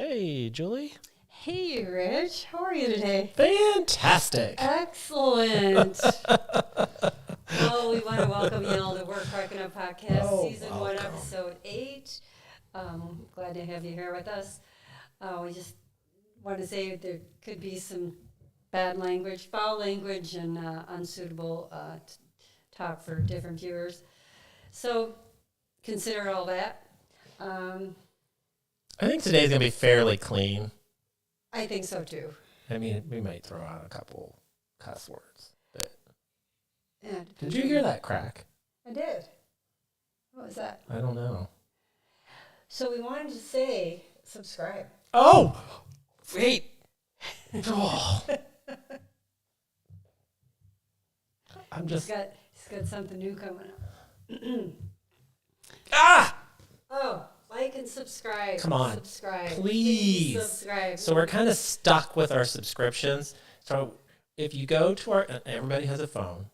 Hey, Julie. Hey, Rich. How are you today? Fantastic. Excellent. Well, we want to welcome you all to We're Crackin' Up Podcast, Season 1, welcome. Episode 8. Glad to have you here with us. We just want to say there could be some bad language, foul language, and unsuitable talk for different viewers. So consider all that. I think today's going to be fairly clean. I think so, too. I mean, we might throw out a couple cuss words. But Yeah, did you hear that crack? I did. What was that? I don't know. So we wanted to say subscribe. Oh! Wait. Oh. He's got something new coming up. Ah! Oh, like and subscribe. Come on. Subscribe. Please. Subscribe. So we're kind of stuck with our subscriptions. So if you go to our, everybody has a phone.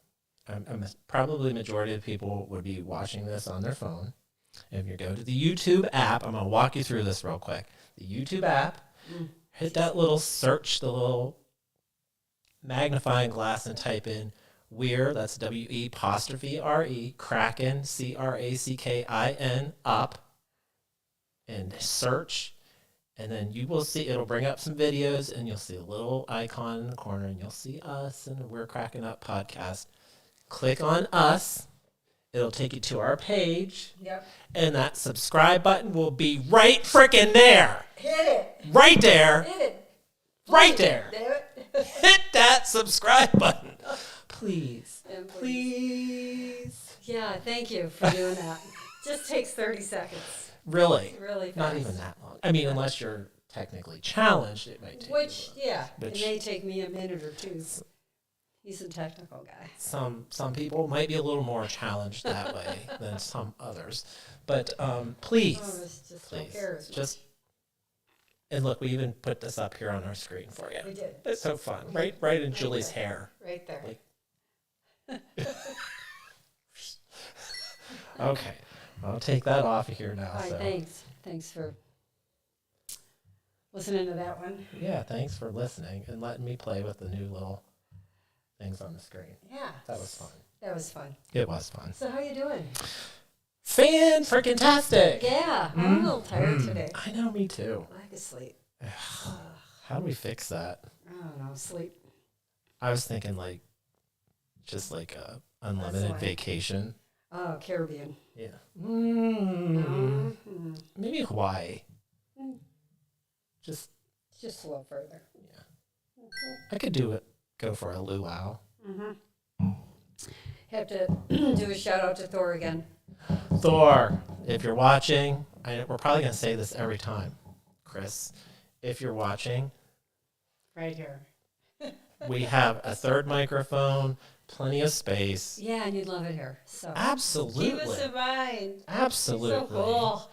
Probably the majority of people would be watching this on their phone. If you go to the YouTube app, I'm going to walk you through this real quick. The YouTube app, hit that little search, the little magnifying glass, and type in We're, that's W-E-apostrophe-R-E, Crackin, C-R-A-C-K-I-N, up, and search, and then you will see, it'll bring up some videos, and you'll see a little icon in the corner, and you'll see us, and We're Crackin' Up Podcast. Click on us. It'll take you to our page. Yep. And that subscribe button will be right freaking there. Hit it. Right there. Hit it. Right there. Do it. Hit that subscribe button. Please. And Please. Yeah, thank you for doing that. Just takes 30 seconds. Really? Really fast. Not even that long. I mean, unless you're technically challenged, it might take Which, you. yeah, it may take me a minute or two. He's a technical guy. Some people might be a little more challenged that way than some others. But please. Just Please. don't care as much. Just, and look, we even put this up here on our screen for you. We did. It's so fun. Right in Julie's hair. Right there. Like- Okay. I'll take that off of here now. All right, So. thanks. Thanks for listening to that one. Yeah, thanks for listening and letting me play with the new little things on the screen. Yeah. That was fun. That was fun. It was fun. So how you doing? Fan-freaking-tastic. Yeah, I'm a little tired today. I know, me too. I could sleep. How do we fix that? I don't know, sleep. I was thinking just like a unlimited why. vacation. Oh, Caribbean. Yeah. Mm-hmm. Maybe Hawaii. Just Just a little further. I could go for a luau. Mm-hmm. Have to do a shout out to Thor again. Thor, if you're watching, we're probably going to say this every time, Chris. If you're watching, Right here. we have a third microphone, plenty of space. Yeah, and you'd love it here. So Absolutely. keep us in mind. Absolutely. So cool.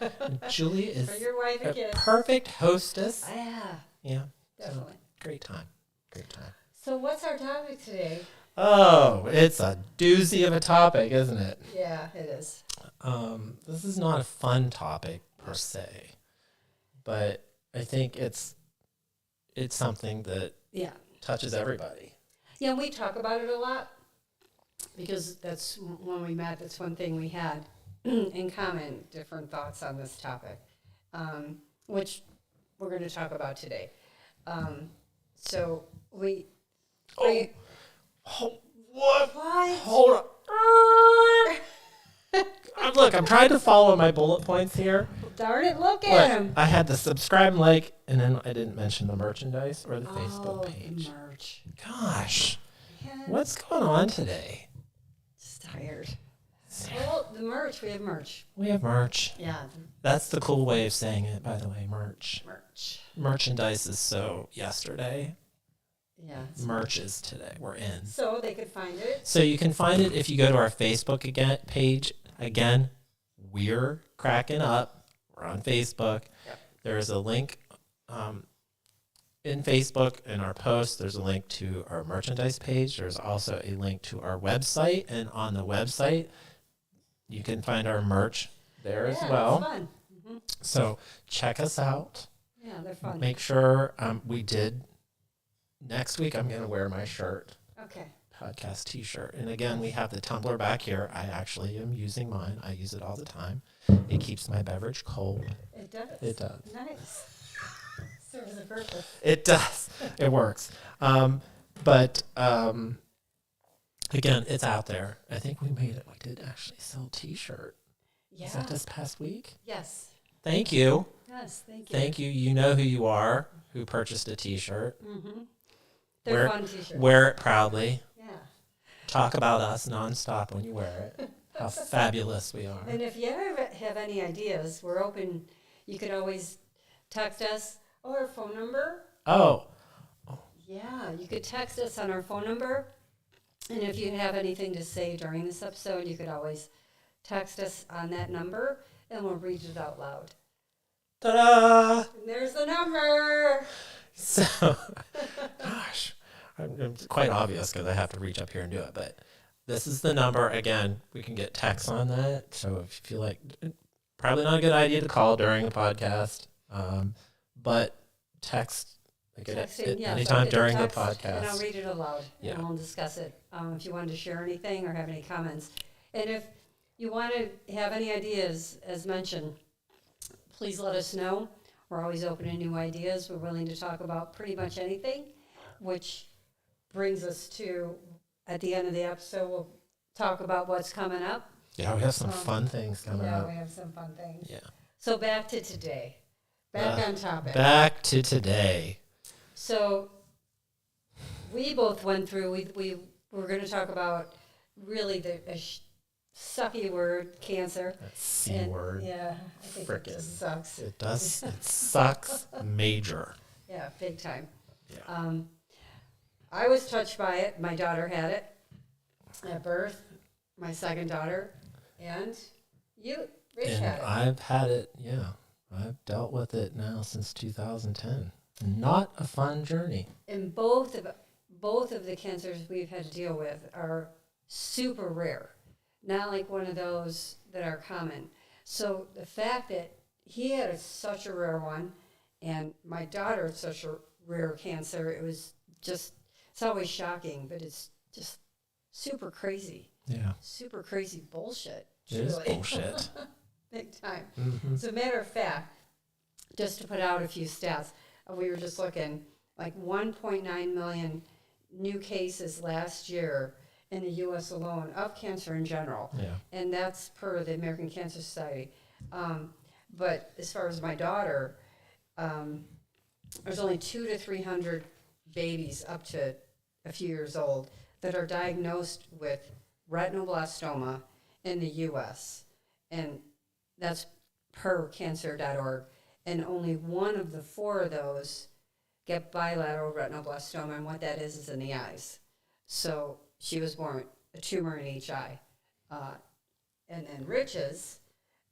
Julie is For your wife and a kids. perfect hostess. Yeah, Yeah. definitely. Great time. Great time. So what's our topic today? Oh, it's a doozy of a topic, isn't it? Yeah, it is. This is not a fun topic per se, but I think it's something that Yeah. touches everybody. Yeah, we talk about it a lot because that's when we met. That's one thing we had in common, different thoughts on this topic, which we're going to talk about today. So we... What? What? Hold on. Look, I'm trying to follow my bullet points here. Darn it, look at him. I had the subscribe, like, and then I didn't mention the merchandise or the Facebook The page. merch. Gosh, Man, what's going on today? just tired. Well, the merch, we have merch. We have merch. Yeah, That's the cool way of saying it, by the way, merch. merch. Merchandise is so yesterday. Yeah. Merch is today. We're in. So they could find it. So you can find it if you go to our Facebook page. Again, We're Crackin' Up. We're on Facebook. Yep. There's a link in Facebook in our post. There's a link to our merchandise page. There's also a link to our website. And on the website, you can find our merch there as well. It's fun. So check us out. Yeah, they're fun. Make sure we did. Next week, I'm going to wear my shirt. Okay. Podcast t-shirt. And again, we have the tumbler back here. I actually am using mine. I use it all the time. It keeps my beverage cold. It does. It does. Nice. Serves a purpose. It does. It works. But again, it's out there. I think we made it. We did actually sell a t-shirt. Yeah. Is that this past week? Yes. Thank you. Yes, thank you. Thank you. You know who you are, who purchased a t-shirt. Mm-hmm. They're fun t-shirts. Wear it proudly. Yeah. Talk about us nonstop when you wear it. How fabulous we are. And if you ever have any ideas, we're open. You could always text us or our phone number. Oh. Yeah, you could text us on our phone number. And if you have anything to say during this episode, you could always text us on that number, and we'll read it out loud. Ta-da! And there's the number. So, gosh, it's quite obvious because I have to reach up here and do it. But this is the number. Again, we can get texts on that. So if you feel like, probably not a good idea to call during the podcast, but text. Anytime during the podcast. And I'll read it aloud, Yeah. and we'll discuss it. If you wanted to share anything or have any comments. And if you want to have any ideas, as mentioned, please let us know. We're always open to new ideas. We're willing to talk about pretty much anything, which brings us to, at the end of the episode, we'll talk about what's coming up. Yeah, we have some fun things coming up. Yeah, we have some fun things. Yeah. So back to today. Back on topic. Back to today. So we both went through, we were going to talk about really the sucky word, cancer. That C word. Yeah, I think it just sucks. It does. It sucks major. Yeah, big time. Yeah. I was touched by it. My daughter had it at birth, my second daughter, and you, Rich, And had it. I've had it, yeah. I've dealt with it now since 2010. Not a fun journey. And both of the cancers we've had to deal with are super rare, not like one of those that are common. So the fact that he had such a rare one, and my daughter had such a rare cancer, it was just, it's always shocking, but it's just super crazy. Yeah. Super crazy bullshit. It is bullshit. Big time. Mm-hmm. As a matter of fact, just to put out a few stats, we were just looking, like 1.9 million new cases last year in the U.S. alone of cancer in general. Yeah. And that's per the American Cancer Society. But as far as my daughter, there's only 200 to 300 babies up to a few years old that are diagnosed with retinoblastoma in the U.S. And that's per cancer.org. And only one of the 4 of those get bilateral retinoblastoma, and what that is in the eyes. So she was born with a tumor in each eye. And then Rich's...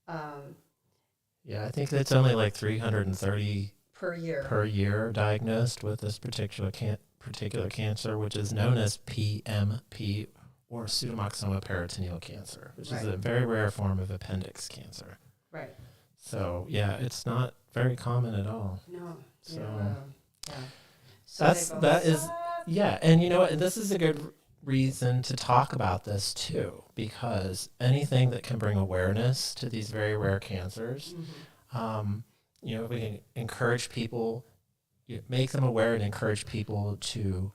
yeah, I think it's only like 330 per year diagnosed with this particular cancer, which is known as PMP, or pseudomyxoma peritoneal cancer, which is a very rare form of appendix cancer. Right. So, yeah, it's not very common at all. No. So, yeah. So that is, yeah, and you know what, this is a good reason to talk about this too, because anything that can bring awareness to these very rare cancers, you know, we can encourage people, make them aware and encourage people to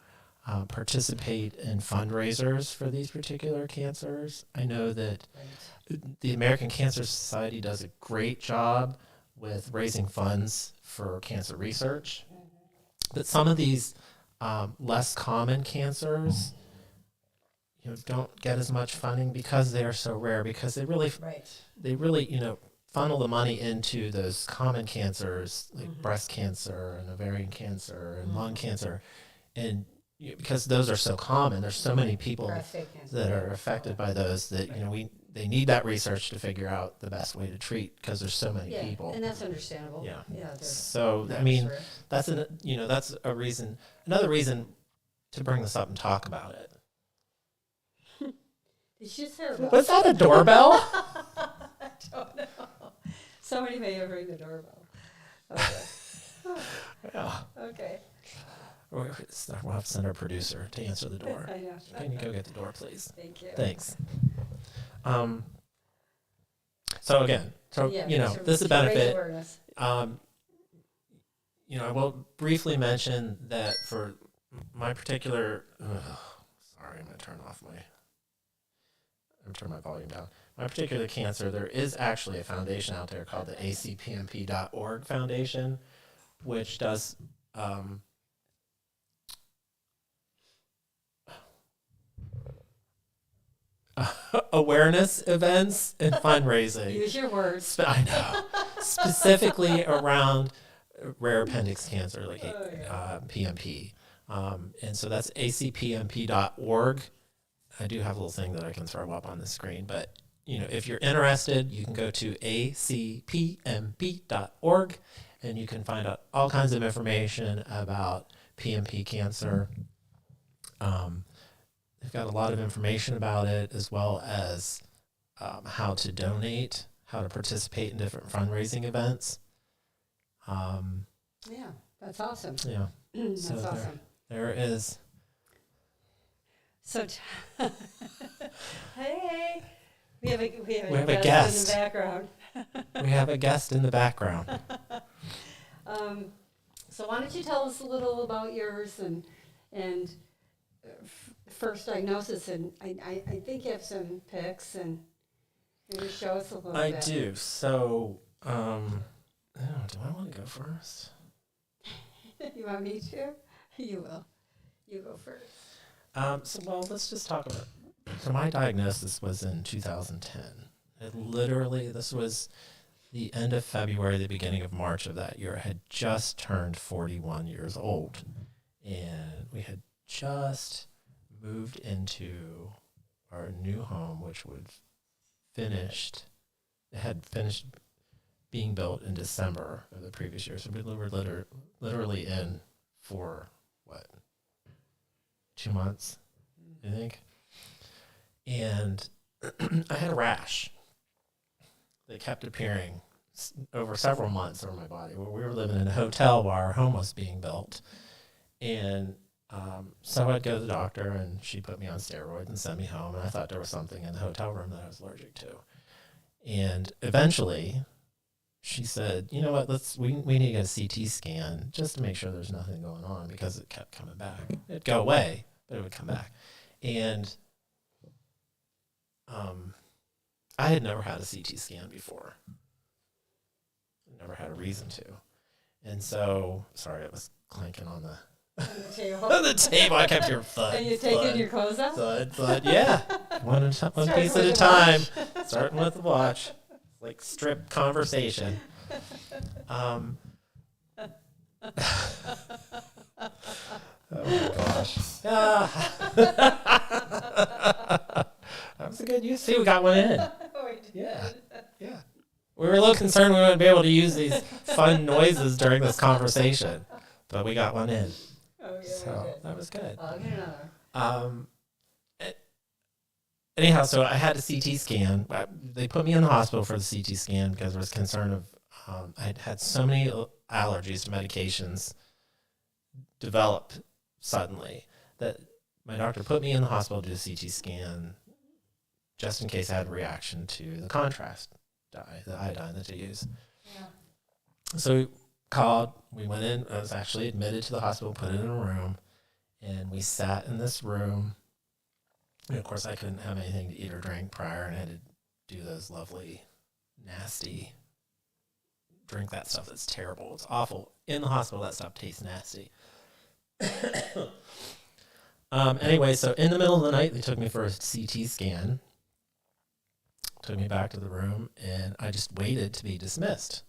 participate in fundraisers for these particular cancers. I know that the American Cancer Society does a great job with raising funds for cancer research, but some of these less common cancers, you know, don't get as much funding because they are so rare, because they really, you know, funnel the money into those common cancers like breast cancer and ovarian cancer and lung cancer, and because those are so common, there's so many people that are affected by those that you know they need that research to figure out the best way to treat, because there's so many people. And that's understandable. Yeah. So I mean, that's that's a reason, another reason to bring this up and talk about it. Did you say that? Was that a doorbell? I don't know. Somebody may have ring the doorbell. Okay. Yeah. Okay. We'll have to send our producer to answer the door. I know. Can you go get the door, please? Thank you. Thanks. So again, Yeah, this is a to raise benefit. awareness. I will briefly mention that for my particular, sorry, I'm going to turn my volume down. My particular cancer, there is actually a foundation out there called the acpmp.org Foundation, which does awareness events and fundraising. Use your words. I know. Specifically around rare appendix cancer, like PMP. And so that's acpmp.org. I do have a little thing that I can throw up on the screen, but if you're interested, you can go to acpmp.org and you can find out all kinds of information about PMP cancer. They've got a lot of information about it, as well as how to donate, how to participate in different fundraising events. Yeah, that's awesome. Yeah. That's So awesome. There is. So, hey, we have a guest. in the background. We have a guest in the background. So why don't you tell us a little about yours and first diagnosis, and I think you have some pics, and maybe show us a little bit. I do. So, do I want to go first? You want me to? You will. You go first. Let's just talk about. So my diagnosis was in 2010. This was the end of February, the beginning of March of that year. I had just turned 41 years old, and we had just moved into our new home, which had finished being built in December of the previous year. So we were literally in for 2 months, I think. And I had a rash that kept appearing over several months over my body. We were living in a hotel while our home was being built. And so I'd go to the doctor, and she put me on steroids and sent me home. And I thought there was something in the hotel room that I was allergic to. And eventually, she said, "You know what? We need to get a CT scan just to make sure there's nothing going on," because it kept coming back. It'd go away, but it would come back. And I had never had a CT scan before. Never had a reason to. And so, sorry, it was clanking on the table. the table. I kept your thud. Are you taking your clothes off? Thud. Yeah. One piece at a time. Starting with the watch. Like strip conversation. Oh my gosh. That was a good use. See, we got one in. Yeah. We were a little concerned we wouldn't be able to use these fun noises during this conversation, but we got one in. Oh, yeah, So that was good. I'll get another. Anyhow, so I had a CT scan. They put me in the hospital for the CT scan because I was concerned of I had so many allergies to medications develop suddenly that my doctor put me in the hospital to do a CT scan just in case I had a reaction to the contrast dye, the iodine that they use. Yeah. So we called, we went in, I was actually admitted to the hospital, put in a room, and we sat in this room. And of course, I couldn't have anything to eat or drink prior, and I had to do those lovely, nasty, drink that stuff that's terrible. It's awful. In the hospital, that stuff tastes nasty. Anyway, so in the middle of the night, they took me for a CT scan, took me back to the room, and I just waited to be dismissed.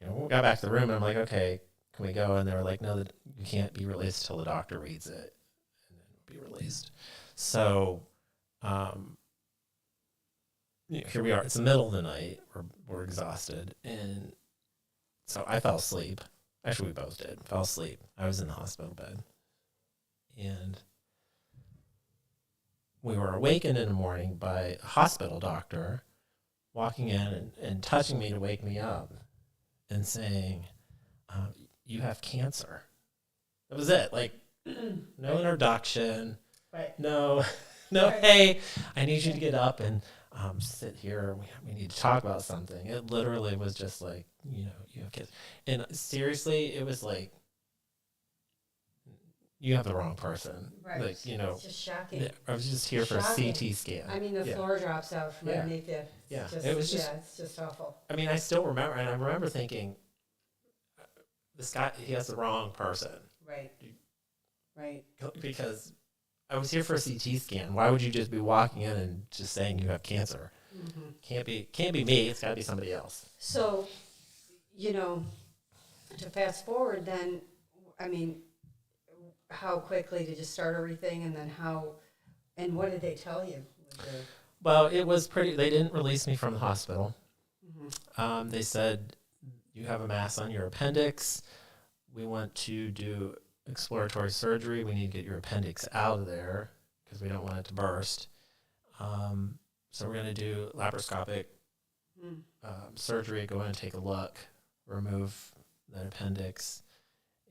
We got back to the room, and I'm like, okay, can we go? And they were like, no, that you can't be released till the doctor reads it, and then be released. So here we are. It's the middle of the night. We're exhausted. And so I fell asleep. Actually, we both did. Fell asleep. I was in the hospital bed. And we were awakened in the morning by a hospital doctor walking in and touching me to wake me up and saying, you have cancer. That was it. Like, no introduction. Right. No, Right. hey, I need you to get up and sit here. We need to talk about something. It literally was just like, you have kids. And seriously, it was like, you have the wrong person. Right. Like, It's just shocking. I was just here for a Shocking. CT scan. I mean, the floor drops out from Yeah. underneath you. Yeah. Just, It was just, it's just awful. I mean, I still remember, and I remember thinking, this guy, he has the wrong person. Right. Right. Because I was here for a CT scan. Why would you just be walking in and just saying you have cancer? Mm-hmm. Can't be me. It's got to be somebody else. So, to fast forward then, I mean, how quickly did you start everything, and then and what did they tell you? Well, it was pretty, they didn't release me from the hospital. Mm-hmm. They said, you have a mass on your appendix. We want to do exploratory surgery. We need to get your appendix out of there because we don't want it to burst. So we're going to do laparoscopic surgery, go in and take a look, remove that appendix,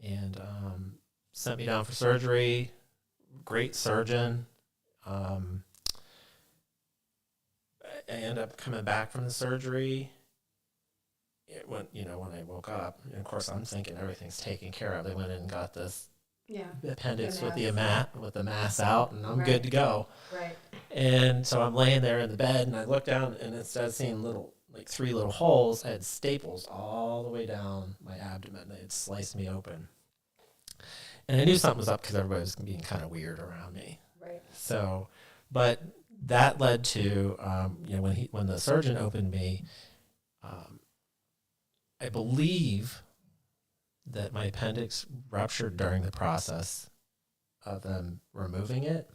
and sent me down for surgery. Great surgeon. I ended up coming back from the surgery. When I woke up, and of course I'm thinking everything's taken care of. They went in and got this appendix with the mass out, and I'm good to go. Right. And so I'm laying there in the bed, and I look down, and instead of seeing three little holes, I had staples all the way down my abdomen. They had sliced me open, and I knew something was up because everybody was being kind of weird around me. Right. So, but that led to when the surgeon opened me. I believe that my appendix ruptured during the process of them removing it.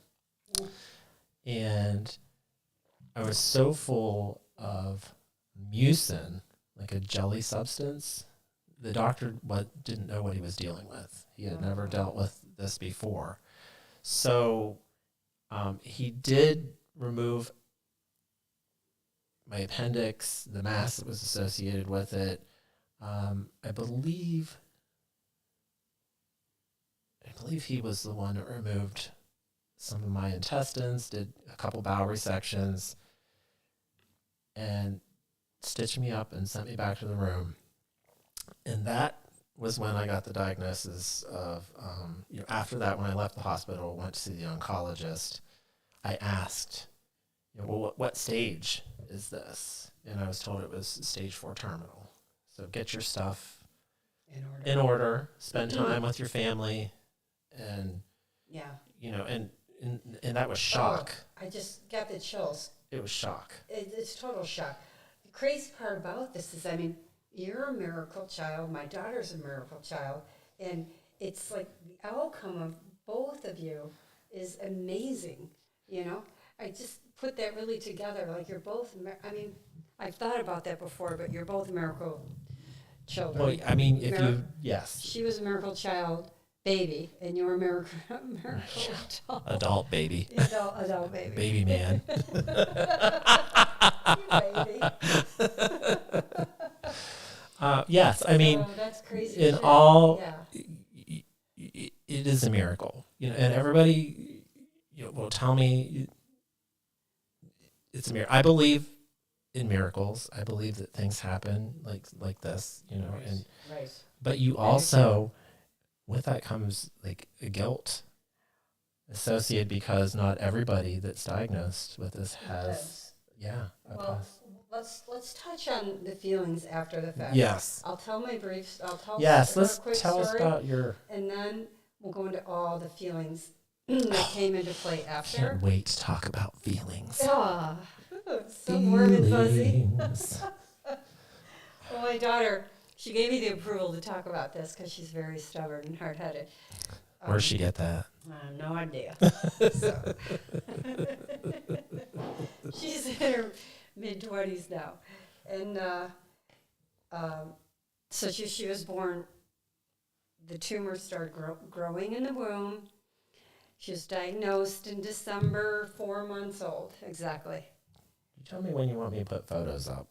And I was so full of mucin, like a jelly substance. The doctor didn't know what he was dealing with. He had never dealt with this before. So he did remove my appendix, the mass that was associated with it. I believe he was the one that removed some of my intestines, did a couple bowel resections, and stitched me up and sent me back to the room. And that was when I got the diagnosis of, after that, when I left the hospital, went to see the oncologist, I asked, well, what stage is this? And I was told it was stage 4 terminal. So get your stuff in order, spend time with your family, and and that was shock. I just got the chills. It was shock. It's total shock. The crazy part about this is, I mean, you're a miracle child. My daughter's a miracle child, and it's like the outcome of both of you is amazing. I just put that really together. Like, you're both. I mean, I've thought about that before, but you're both miracle children. Well, I mean, yes. She was a miracle child baby, and you're a miracle adult baby. Adult baby. Baby man. Baby. Yes, I mean, that's crazy. in all, it is a miracle. And everybody, will tell me it's a miracle. I believe in miracles. I believe that things happen like this, and but you also, with that comes like a guilt associated, because not everybody that's diagnosed with this has let's touch on the feelings after the fact. Yes. I'll tell my briefs. I'll tell let's a quick tell story, us about your, and then we'll go into all the feelings that came into play after. Can't wait to talk about feelings. So warm and fuzzy. Well, my daughter, she gave me the approval to talk about this because she's very stubborn and hard-headed. Where'd she get that? I have no idea. So. She's in her mid-20s now. And so she was born, the tumor started growing in the womb. She was diagnosed in December, 4 months old, exactly. Tell me when you want me to put photos up.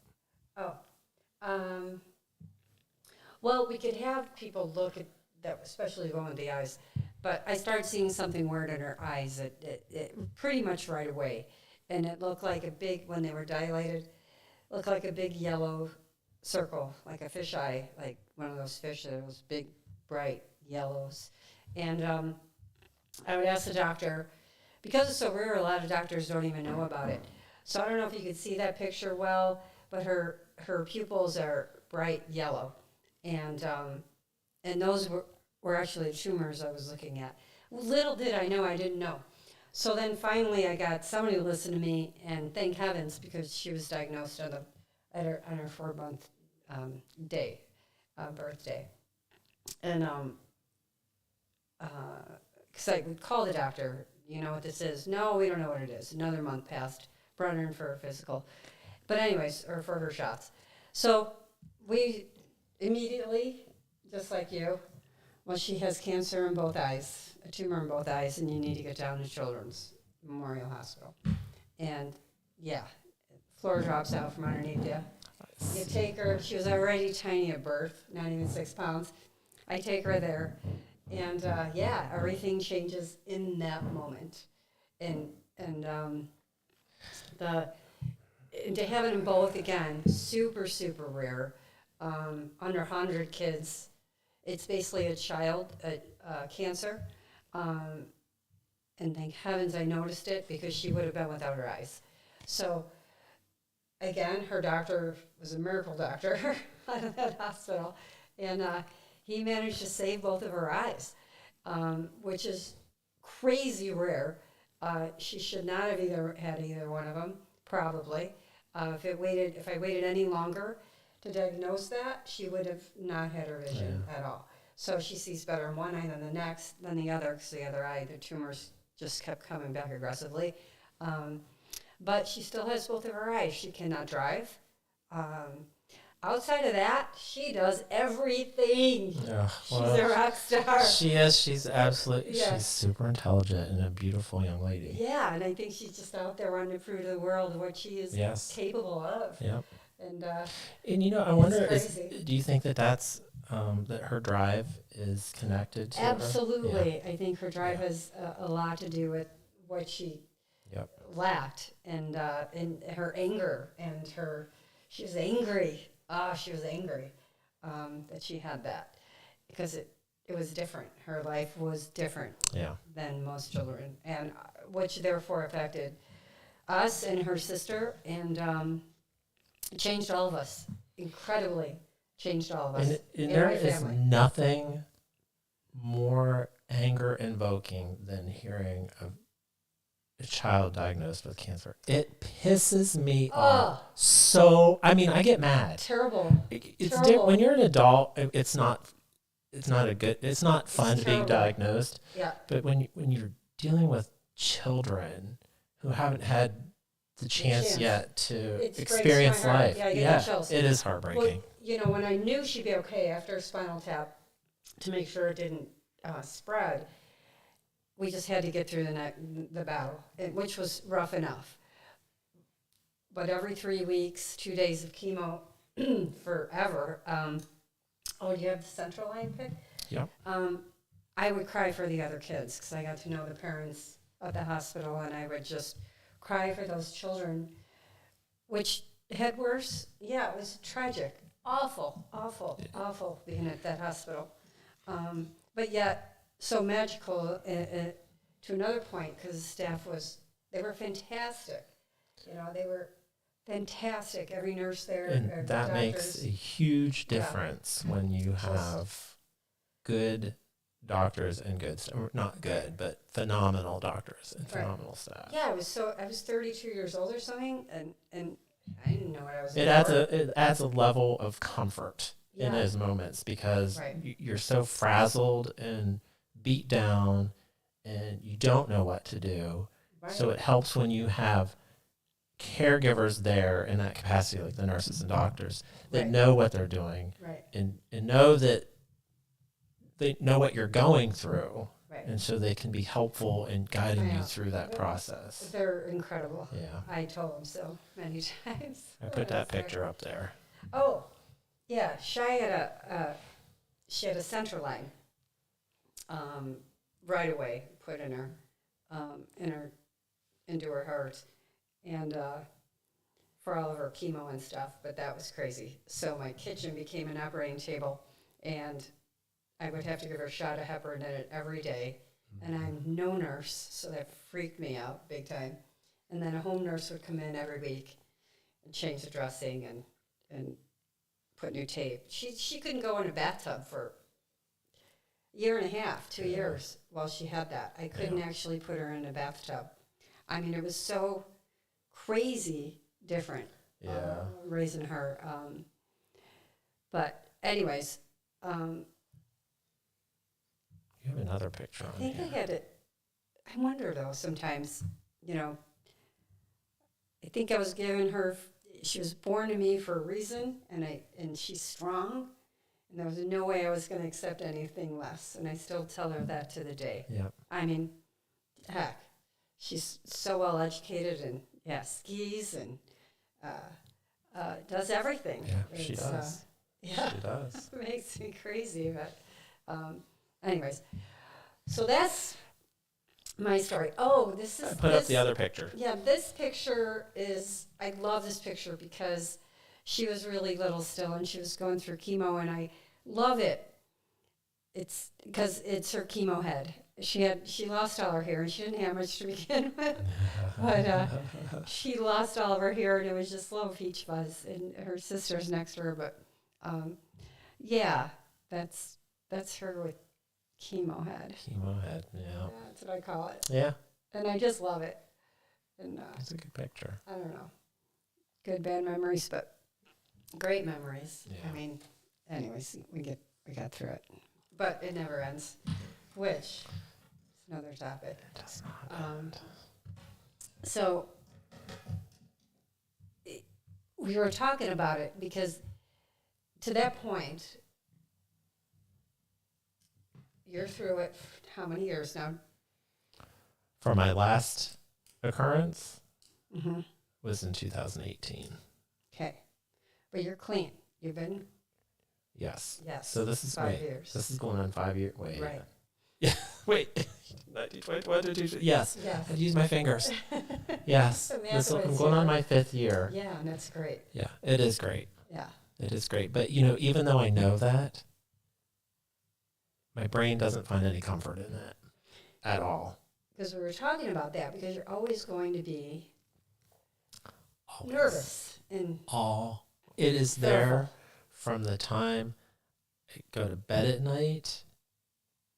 Well, we could have people look at that, especially going with the eyes. But I started seeing something weird in her eyes it pretty much right away. And it looked like a big, when they were dilated, looked like a big yellow circle, like a fish eye, like one of those fish, those big, bright yellows. And I would ask the doctor, because it's so rare, a lot of doctors don't even know about it. So I don't know if you could see that picture well, but her pupils are bright yellow. And those were actually tumors I was looking at. Little did I know, I didn't know. So then finally I got somebody to listen to me, and thank heavens, because she was diagnosed on her 4-month birthday. And because I would call the doctor, you know what this is? No, we don't know what it is. Another month passed, brought her in for a physical. But anyways, or for her shots. So we immediately, just like you, well, she has cancer in both eyes, a tumor in both eyes, and you need to get down to Children's Memorial Hospital. And yeah, floor drops out from underneath you. You take her, she was already tiny at birth, not even 6 pounds. I take her there, and yeah, everything changes in that moment. And to have it in both, again, super, super rare. Under 100 kids, it's basically a child cancer. And thank heavens I noticed it, because she would have been without her eyes. So again, her doctor was a miracle doctor out of that hospital. And he managed to save both of her eyes, which is crazy rare. She should not have had either one of them, probably. If I waited any longer to diagnose that, she would have not had her vision at all. So she sees better in one eye than the next, than the other, because the other eye, the tumors just kept coming back aggressively. But she still has both of her eyes. She cannot drive. Outside of that, she does everything. She's a rock star. She is. She's absolutely. Yeah. She's super intelligent and a beautiful young lady. Yeah, and I think she's just out there wanting to prove to the world what she is capable of. Yep. And you know, I wonder, do you think that's that her drive is connected to Absolutely. her? Yeah. I think her drive has a lot to do with what she lacked, and her anger, and she was angry. She was angry that she had that, because it was different. Her life was different than most children, and which therefore affected us and her sister, and it changed all of us, incredibly changed all of us. And there is nothing more anger invoking than hearing of a child diagnosed with cancer. It pisses me off. So, I mean, I get mad. Terrible. When you're an adult, it's not fun to be diagnosed. Yeah. But when you're dealing with children who haven't had the chance yet to experience life, it is heartbreaking. Well, when I knew she'd be okay after a spinal tap, to make sure it didn't spread, we just had to get through the battle, which was rough enough. But every 3 weeks, 2 days of chemo, forever. Do you have the central line pick? Yeah. I would cry for the other kids, because I got to know the parents at the hospital, and I would just cry for those children, which had worse. Yeah, it was tragic. Awful being at that hospital. But yet, so magical to another point, because the staff they were fantastic. They were fantastic. Every nurse there. And that makes a huge difference when you have good doctors and not good, but phenomenal doctors and phenomenal staff. Yeah, I was 32 years old or something, and I didn't know what I was doing. It adds a level of comfort in those moments, because you're so frazzled and beat down, and you don't know what to do. Right. So it helps when you have caregivers there in that capacity, like the nurses and doctors, that know what they're doing, and know that they know what you're going through, and so they can be helpful in guiding you through that process. They're incredible. Yeah, I told them so many times. I put that picture up there. Oh, yeah. Shy had she had a center line right away put in her into her heart, and for all of her chemo and stuff. But that was crazy. So my kitchen became an operating table, and I would have to give her a shot of heparin in it every day. And I'm no nurse, so that freaked me out big time. And then a home nurse would come in every week and change the dressing and put new tape. She couldn't go in a bathtub for a year and a half, 2 years while she had that. I couldn't actually put her in a bathtub. I mean, it was so crazy different raising her. But anyways, You have another picture on I think here. I had it. I wonder though sometimes, I think I was giving her. She was born to me for a reason, and she's strong, and there was no way I was going to accept anything less. And I still tell her that to the day. Yeah. I mean, heck, she's so well educated and skis and does everything. Yeah, she does. Yeah, She does. it makes me crazy. But anyways, so that's my story. Oh, this is Put up the other picture. Yeah, this picture is, I love this picture because she was really little still and she was going through chemo, and I love it. It's because it's her chemo head. She lost all her hair, and she didn't have much to begin with, but she lost all of her hair, and it was just little peach fuzz, and her sister's next to her. But yeah, that's her with chemo head. Chemo head, yeah. That's what I call it. Yeah. And I just love it. And It's a good picture. I don't know, good bad memories, but great memories. Yeah. I mean, anyways, we got through it, but it never ends, which is another topic. It does not end. So we were talking about it because to that point, you're through it. How many years now? For my last occurrence Mm-hmm. was in 2018. Okay, but you're clean. You've been Yes. yes. So this is 5 years. This is going on 5 years. Wait. Right. Yeah. Wait. 19, 20, 22. Yes. Yes. I'd use my fingers. Yes. The math I'm was going on here. my 5th year. Yeah, and that's great. Yeah. It is great. Yeah. It is great. But, even though I know that, my brain doesn't find any comfort in it at all. Because we were talking about that, because you're always going to be Always. nervous and It is fearful. there from the time I go to bed at night,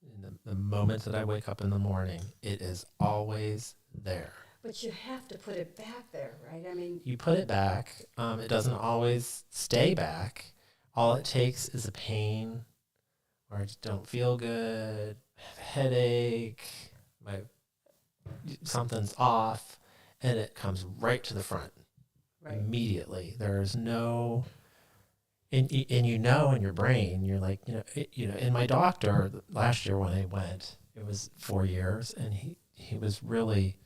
in the moment that I wake up in the morning. It is always there. But you have to put it back there, right? I mean, You put it back. It doesn't always stay back. All it takes is a pain, or I just don't feel good, I have a headache, something's off, and it comes right to the front right. immediately. There's no, and in your brain, you're like, and my doctor last year when I went, it was 4 years, and he was really,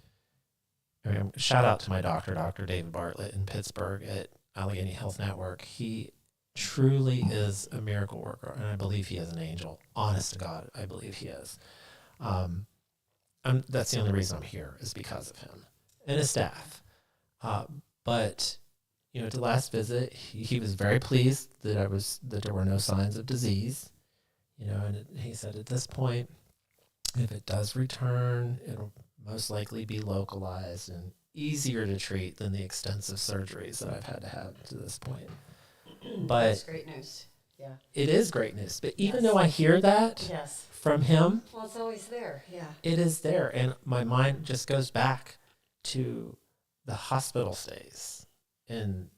shout out to my doctor, Dr. David Bartlett in Pittsburgh at Allegheny Health Network. He truly is a miracle worker, and I believe he is an angel. Honest to God, I believe he is. That's the only reason I'm here, is because of him and his staff. But at the last visit, he was very pleased that there were no signs of disease. And he said at this point, if it does return, it'll most likely be localized and easier to treat than the extensive surgeries that I've had to have to this point. But That's great news. Yeah. it is great news. But even Yes. though I hear that Yes. from him, Well, it's always there. Yeah. it is there. And my mind just goes back to the hospital stays and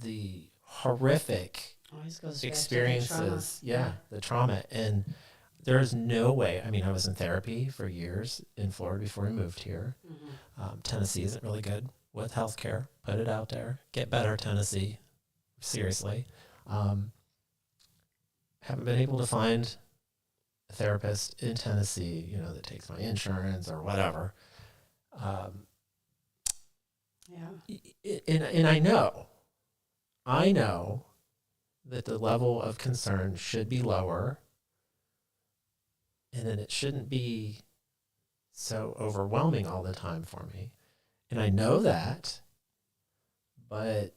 the horrific Always goes back to the experiences. trauma. The trauma. And there's no way. I was in therapy for years in Florida before we moved here. Mm-hmm. Tennessee isn't really good with healthcare. Put it out there. Get better, Tennessee. Seriously. Haven't been able to find a therapist in Tennessee, that takes my insurance or whatever. Yeah. And I know that the level of concern should be lower, and then it shouldn't be so overwhelming all the time for me. And I know that, but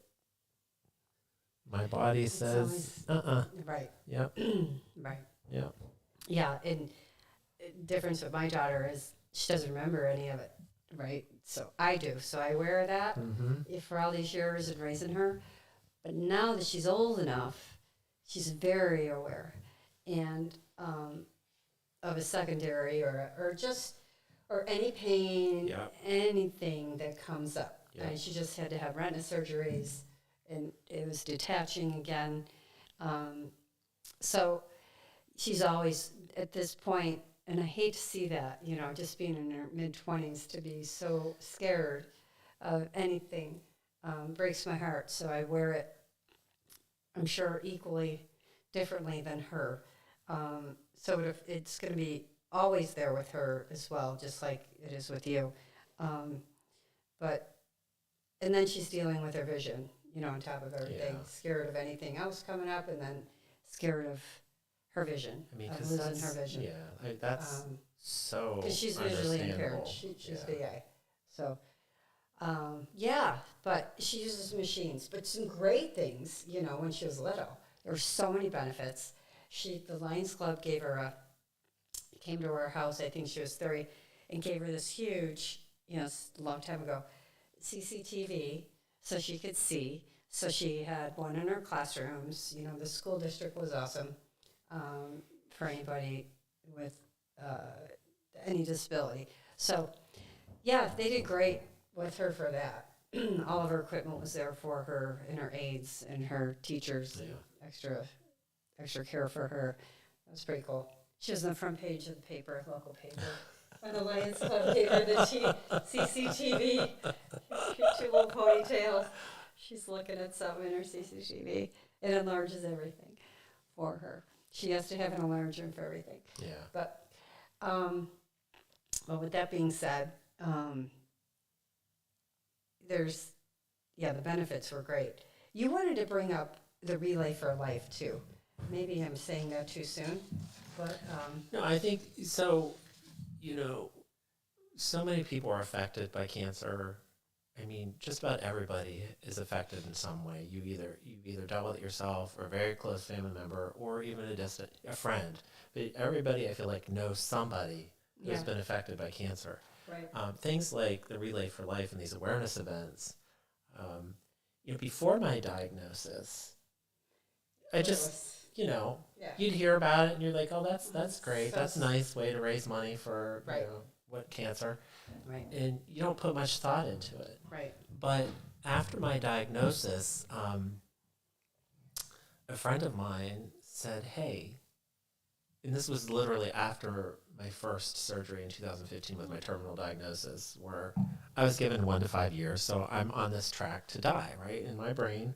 my body It's says, right. Yep. Right. Yep. Yeah, and difference with my daughter is she doesn't remember any of it, right? So I do. So I wear that for all these years and raising her. But now that she's old enough, she's very aware, and of a secondary or any pain, Yep. anything that comes up. Yep. And she just had to have retina surgeries, and it was detaching again. So she's always at this point, and I hate to see that, just being in her mid-20s to be so scared of anything breaks my heart. So I wear it, I'm sure, equally differently than her. So it's going to be always there with her as well, just like it is with you. And then she's dealing with her vision, on top of everything, scared of anything else coming up, and then scared of her vision, I mean, of because losing her vision. Yeah, that's so Because she's visually impaired. She's VA. So, but she uses machines. But some great things, when she was little. There were so many benefits. The Lions Club came to her house, I think she was 30, and gave her this huge, a long time ago, CCTV, so she could see. So she had one in her classrooms. The school district was awesome for anybody with any disability. So, they did great with her for that. All of her equipment was there for her, and her aides and her teachers, extra care for her. That was pretty cool. She was on the front page of the paper, local paper. And the Lions Club gave her the CCTV. Two little ponytails. She's looking at something in her CCTV. It enlarges everything for her. She has to have an enlarger for everything. Yeah. But with that being said, the benefits were great. You wanted to bring up the Relay for Life, too. Maybe I'm saying that too soon, but... No, I think so. So many people are affected by cancer. I mean, just about everybody is affected in some way. You've either dealt with it yourself, or a very close family member, or even a friend. But everybody, I feel like, knows somebody who's been affected by cancer. Right. Things like the Relay for Life and these awareness events. Before my diagnosis, I just, you'd hear about it and you're like, oh, that's great. That's a nice way to raise money for, what cancer. Right. And you don't put much thought into it. Right. But after my diagnosis, a friend of mine said, hey, and this was literally after my first surgery in 2015 with my terminal diagnosis, where I was given 1 to 5 years, so I'm on this track to die, right? In my brain,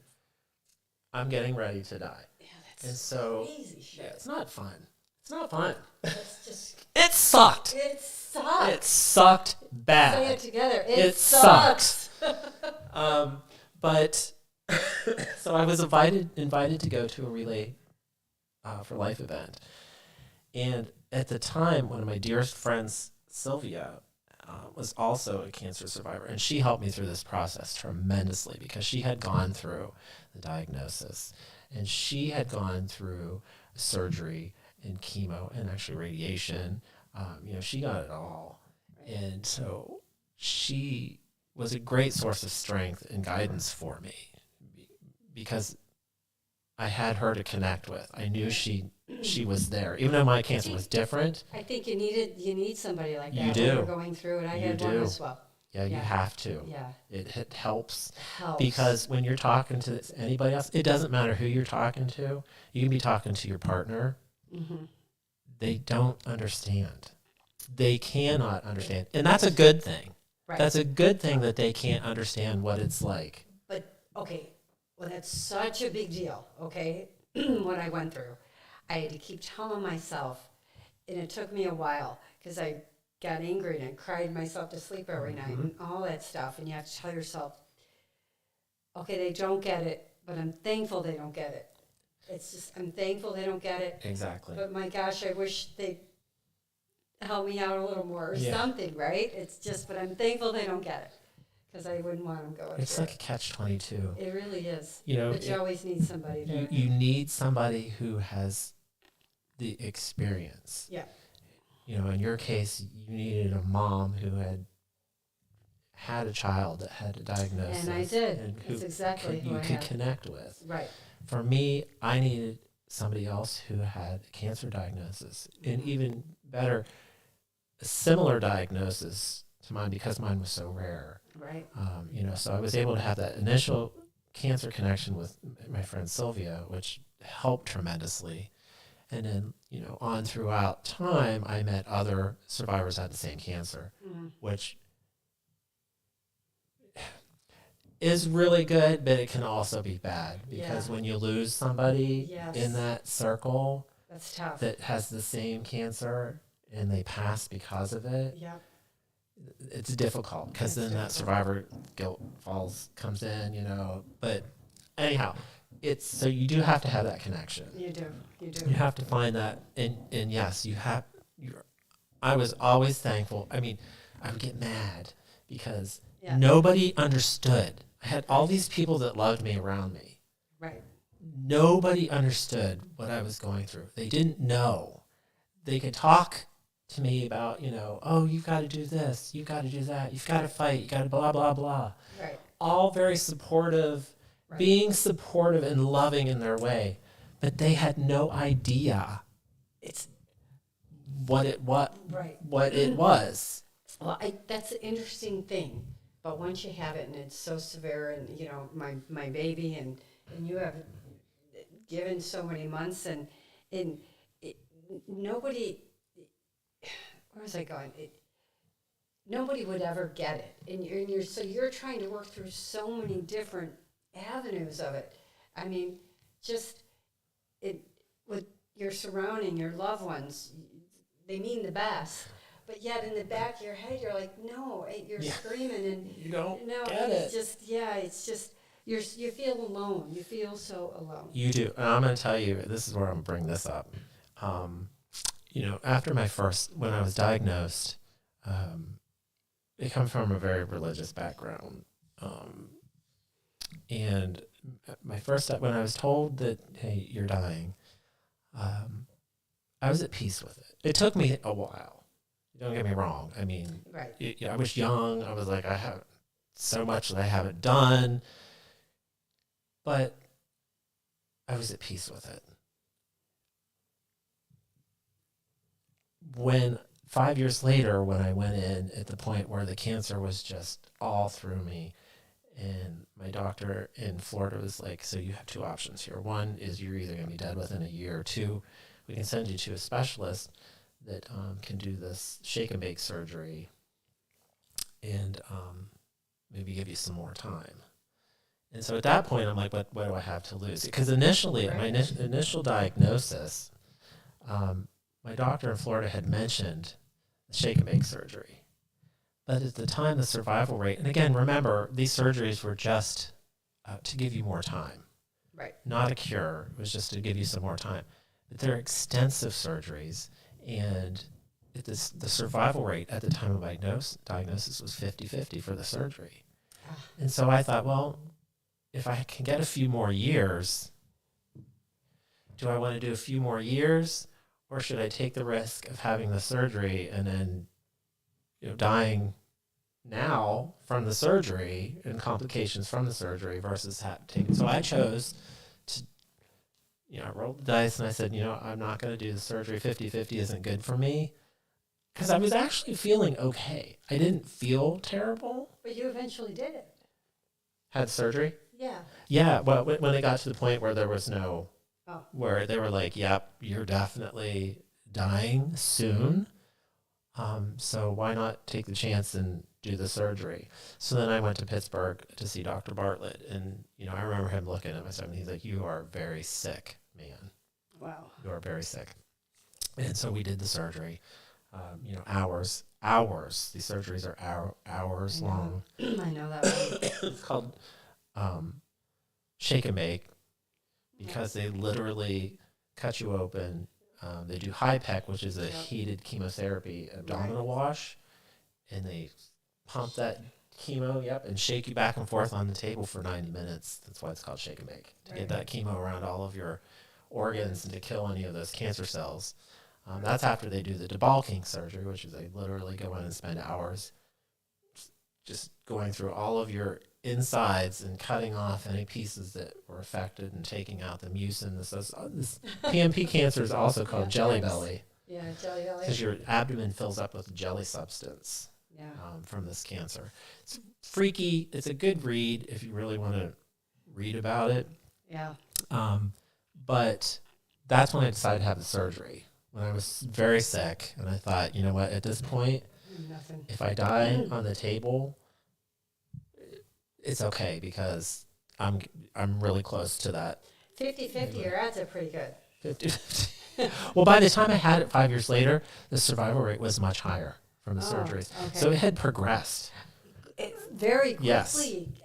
I'm getting ready to die. Yeah, and so, crazy shit. Yeah, it's not fun. It's not fun. It's just... It sucked. It sucked. It sucked bad. Say it together. It sucked. But, so I was invited to go to a Relay for Life event. And at the time, one of my dearest friends, Sylvia, was also a cancer survivor. And she helped me through this process tremendously because she had gone through the diagnosis. And she had gone through surgery and chemo and actually radiation. She got it all. And so she was a great source of strength and guidance for me because I had her to connect with. I knew she was there, even though my cancer was different. I think you need somebody like that. You do. When you're going through it. I had one as well. Yeah, you have to. Yeah. It helps. Because when you're talking to anybody else, it doesn't matter who you're talking to. You can be talking to your partner. Mm-hmm. They don't understand. They cannot understand. And that's a good thing. Right. That's a good thing that they can't understand what it's like. But, okay, well, that's such a big deal, okay, what I went through. I had to keep telling myself, and it took me a while, because I got angry and I cried myself to sleep every night and all that stuff. And you have to tell yourself, okay, they don't get it, but I'm thankful they don't get it. I'm thankful they don't get it. Exactly. But my gosh, I wish they help me out a little more or something, right? It's just, but I'm thankful they don't get it because I wouldn't want them going It's through like a catch-22. it. It really is. You know, But you always need somebody there. you need somebody who has the experience. Yeah. You know, in your case, you needed a mom who had a child that had a diagnosis. And I did. And That's exactly who you I could had. connect with. Right. For me, I needed somebody else who had a cancer diagnosis, and even better, a similar diagnosis to mine because mine was so rare. Right. You know, so I was able to have that initial cancer connection with my friend Sylvia, which helped tremendously. And then, you know, on throughout time, I met other survivors that had the same cancer, which is really good, but it can also be bad because when you lose somebody in that circle that's tough. that has the same cancer and they pass because of it, it's difficult because then that survivor guilt comes in, you know. But anyhow, it's so you do have to have that connection. You do. You have to find that, and yes, I was always thankful. I mean, I would get mad because nobody understood. I had all these people that loved me around me. Right. Nobody understood what I was going through. They didn't know. They could talk to me about, you know, oh, you've got to do this, you've got to do that, you've got to fight, you got to blah, blah, blah. Right. All very supportive, being supportive and loving in their way. But they had no idea what it was. Well, that's an interesting thing. But once you have it and it's so severe, and you know, my baby, and you have given so many months, and nobody, where was I going? Nobody would ever get it, and you're trying to work through so many different avenues of it. I mean, just with your surrounding, your loved ones, they mean the best. But yet, in the back of your head, you're like, no, you're screaming, and you don't get it. It's just you feel alone. You feel so alone. You do, and I'm going to tell you, this is where I'm going to bring this up. You know, after when I was diagnosed, I come from a very religious background, and when I was told that, hey, you're dying, I was at peace with it. It took me a while. Don't get me wrong. I mean, I was young. I was like, I have so much that I haven't done. But I was at peace with it. When 5 years later, when I went in at the point where the cancer was just all through me, and my doctor in Florida was like, so you have two options here. One is you're either going to be dead within a year, or two, we can send you to a specialist that can do this shake and bake surgery and maybe give you some more time. And so at that point, I'm like, what do I have to lose? Because initially, my initial diagnosis, my doctor in Florida had mentioned the shake and bake surgery. But at the time, the survival rate, and again, remember, these surgeries were just to give you more time. Right. Not a cure. It was just to give you some more time. But they're extensive surgeries. And the survival rate at the time of diagnosis was 50-50 for the surgery. And so I thought, well, if I can get a few more years, do I want to do a few more years, or should I take the risk of having the surgery and then, you know, dying now from the surgery and complications from the surgery versus taking? So I chose to. You know, I rolled the dice and I said, you know, I'm not going to do the surgery. 50-50 isn't good for me. Because I was actually feeling okay. I didn't feel terrible. But you eventually did it. Had surgery? Yeah. Yeah. Well, when it got to the point where there was where they were like, yep, you're definitely dying soon. So why not take the chance and do the surgery? So then I went to Pittsburgh to see Dr. Bartlett. And, you know, I remember him looking at myself and he's like, you are very sick, man. Wow. You are very sick. And so we did the surgery, you know, hours. These surgeries are hours long. I know that one. It's called shake and bake because they literally cut you open, They do HIPEC, which is a Yep. heated chemotherapy abdominal wash, and they pump that chemo, and shake you back and forth on the table for 90 minutes. That's why it's called shake and bake, to get that chemo around all of your organs and to kill any of those cancer cells. That's after they do the debulking surgery, which is they literally go in and spend hours just going through all of your insides and cutting off any pieces that were affected and taking out the mucin. This PMP cancer is also called jelly belly. Yeah, jelly belly. Because your abdomen fills up with jelly substance from this cancer. It's freaky. It's a good read if you really want to read about it. Yeah. But that's when I decided to have the surgery. When I was very sick, and I thought, you know what, at this point, Nothing. if I die on the table, it's okay because I'm really close to that. 50-50, your odds are pretty good. 50. Well, by the time I had it 5 years later, the survival rate was much higher from the surgeries. Okay. So it had progressed. Very quickly. Yes.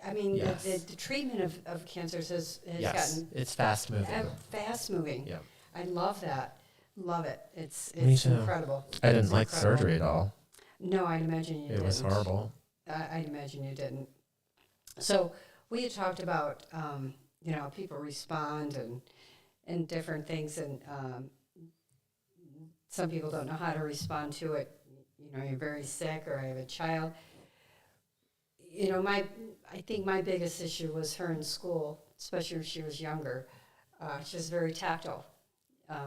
I mean, Yes. the treatment of cancers has Yes, gotten it's fast moving. fast moving. Yeah. I love that. Love it. It's Me too. incredible. I didn't It's like incredible. surgery at all. No, I'd imagine you didn't. It was horrible. I'd imagine you didn't. So we had talked about, people respond and different things, and some people don't know how to respond to it. You're very sick, or I have a child. I think my biggest issue was her in school, especially when she was younger. She was very tactile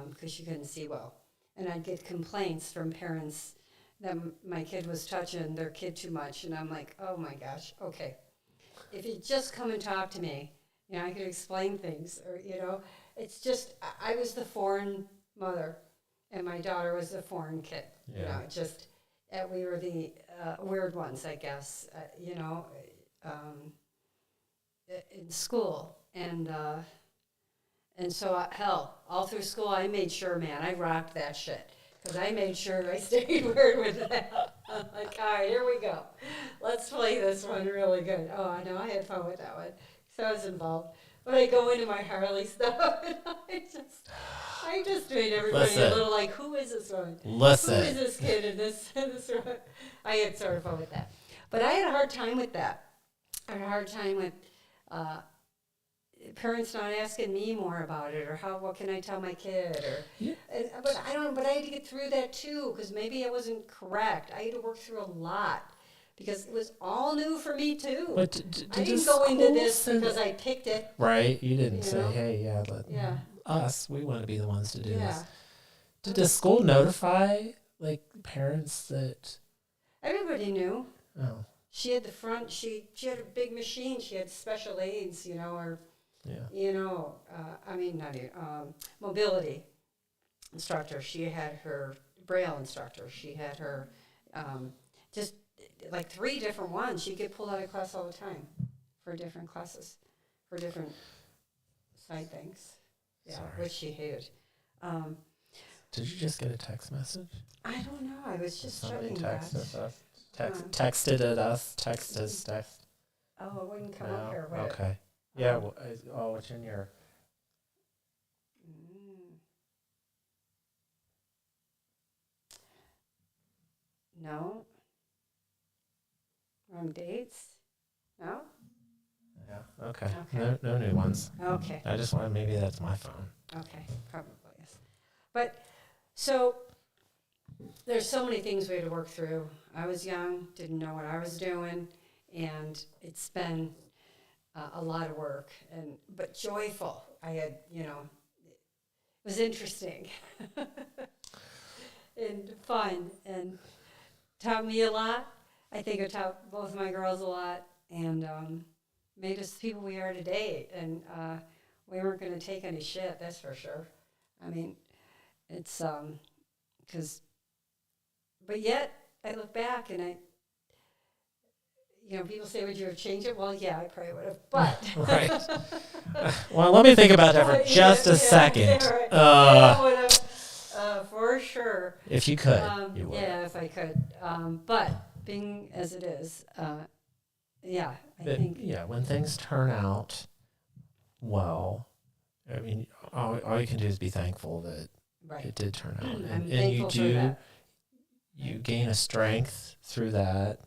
because she couldn't see well. And I'd get complaints from parents that my kid was touching their kid too much. And I'm like, oh my gosh, okay. If you just come and talk to me, I could explain things. Or, it's just, I was the foreign mother, and my daughter was the foreign kid. Yeah. We were the weird ones, I guess, in school. And so, hell, all through school, I made sure, man, I rocked that shit. Because I made sure I stayed weird with that. I'm like, all right, here we go. Let's play this one really good. Oh, I know, I had fun with that one. So I was involved. But I go into my Harley stuff, and I just made everybody a little like, who is this one? Listen. Who is this kid in this one? I had sort of fun with that. But I had a hard time with that. I had a hard time with parents not asking me more about it, or what can I tell my kid, but I don't know. But I had to get through that too, because maybe I wasn't correct. I had to work through a lot because it was all new for me too. But I didn't go into this because I picked it. Right, you didn't say, hey, us, we want to be the ones to do this. Did the school notify parents that? Everybody knew. Oh. She had the front. She had a big machine. She had special aids, or. Mobility instructor. She had her Braille instructor. She had her just like 3 different ones. She'd get pulled out of class all the time for different classes, for different side things. Yeah, Sorry. which she hated. Did you just get a text message? I don't know. I was just Somebody checking texted that. us. Texted at us. Text us. Text. Oh, it wouldn't come No? up here. Would it? Okay. Yeah. It's in your. No. Wrong dates? No? Yeah. Okay. No new ones. Okay. I just wanted, maybe that's my phone. Okay, probably is. But, so, there's so many things we had to work through. I was young, didn't know what I was doing, and it's been a lot of work, but joyful. I had, it was interesting and fun, and taught me a lot. I think it taught both my girls a lot, and made us the people we are today. And we weren't going to take any shit, that's for sure. I mean, it's but yet I look back and people say, would you have changed it? Well, yeah, I probably would have, but. Right. Well, let me think about that for just a second. Right. I would have, for sure. If you could, you would. Yeah, if I could. But being as it is, I think. Yeah, when things turn out well, I mean, all you can do is be thankful that Right. It did turn out. I'm And thankful for that. you gain a strength through that.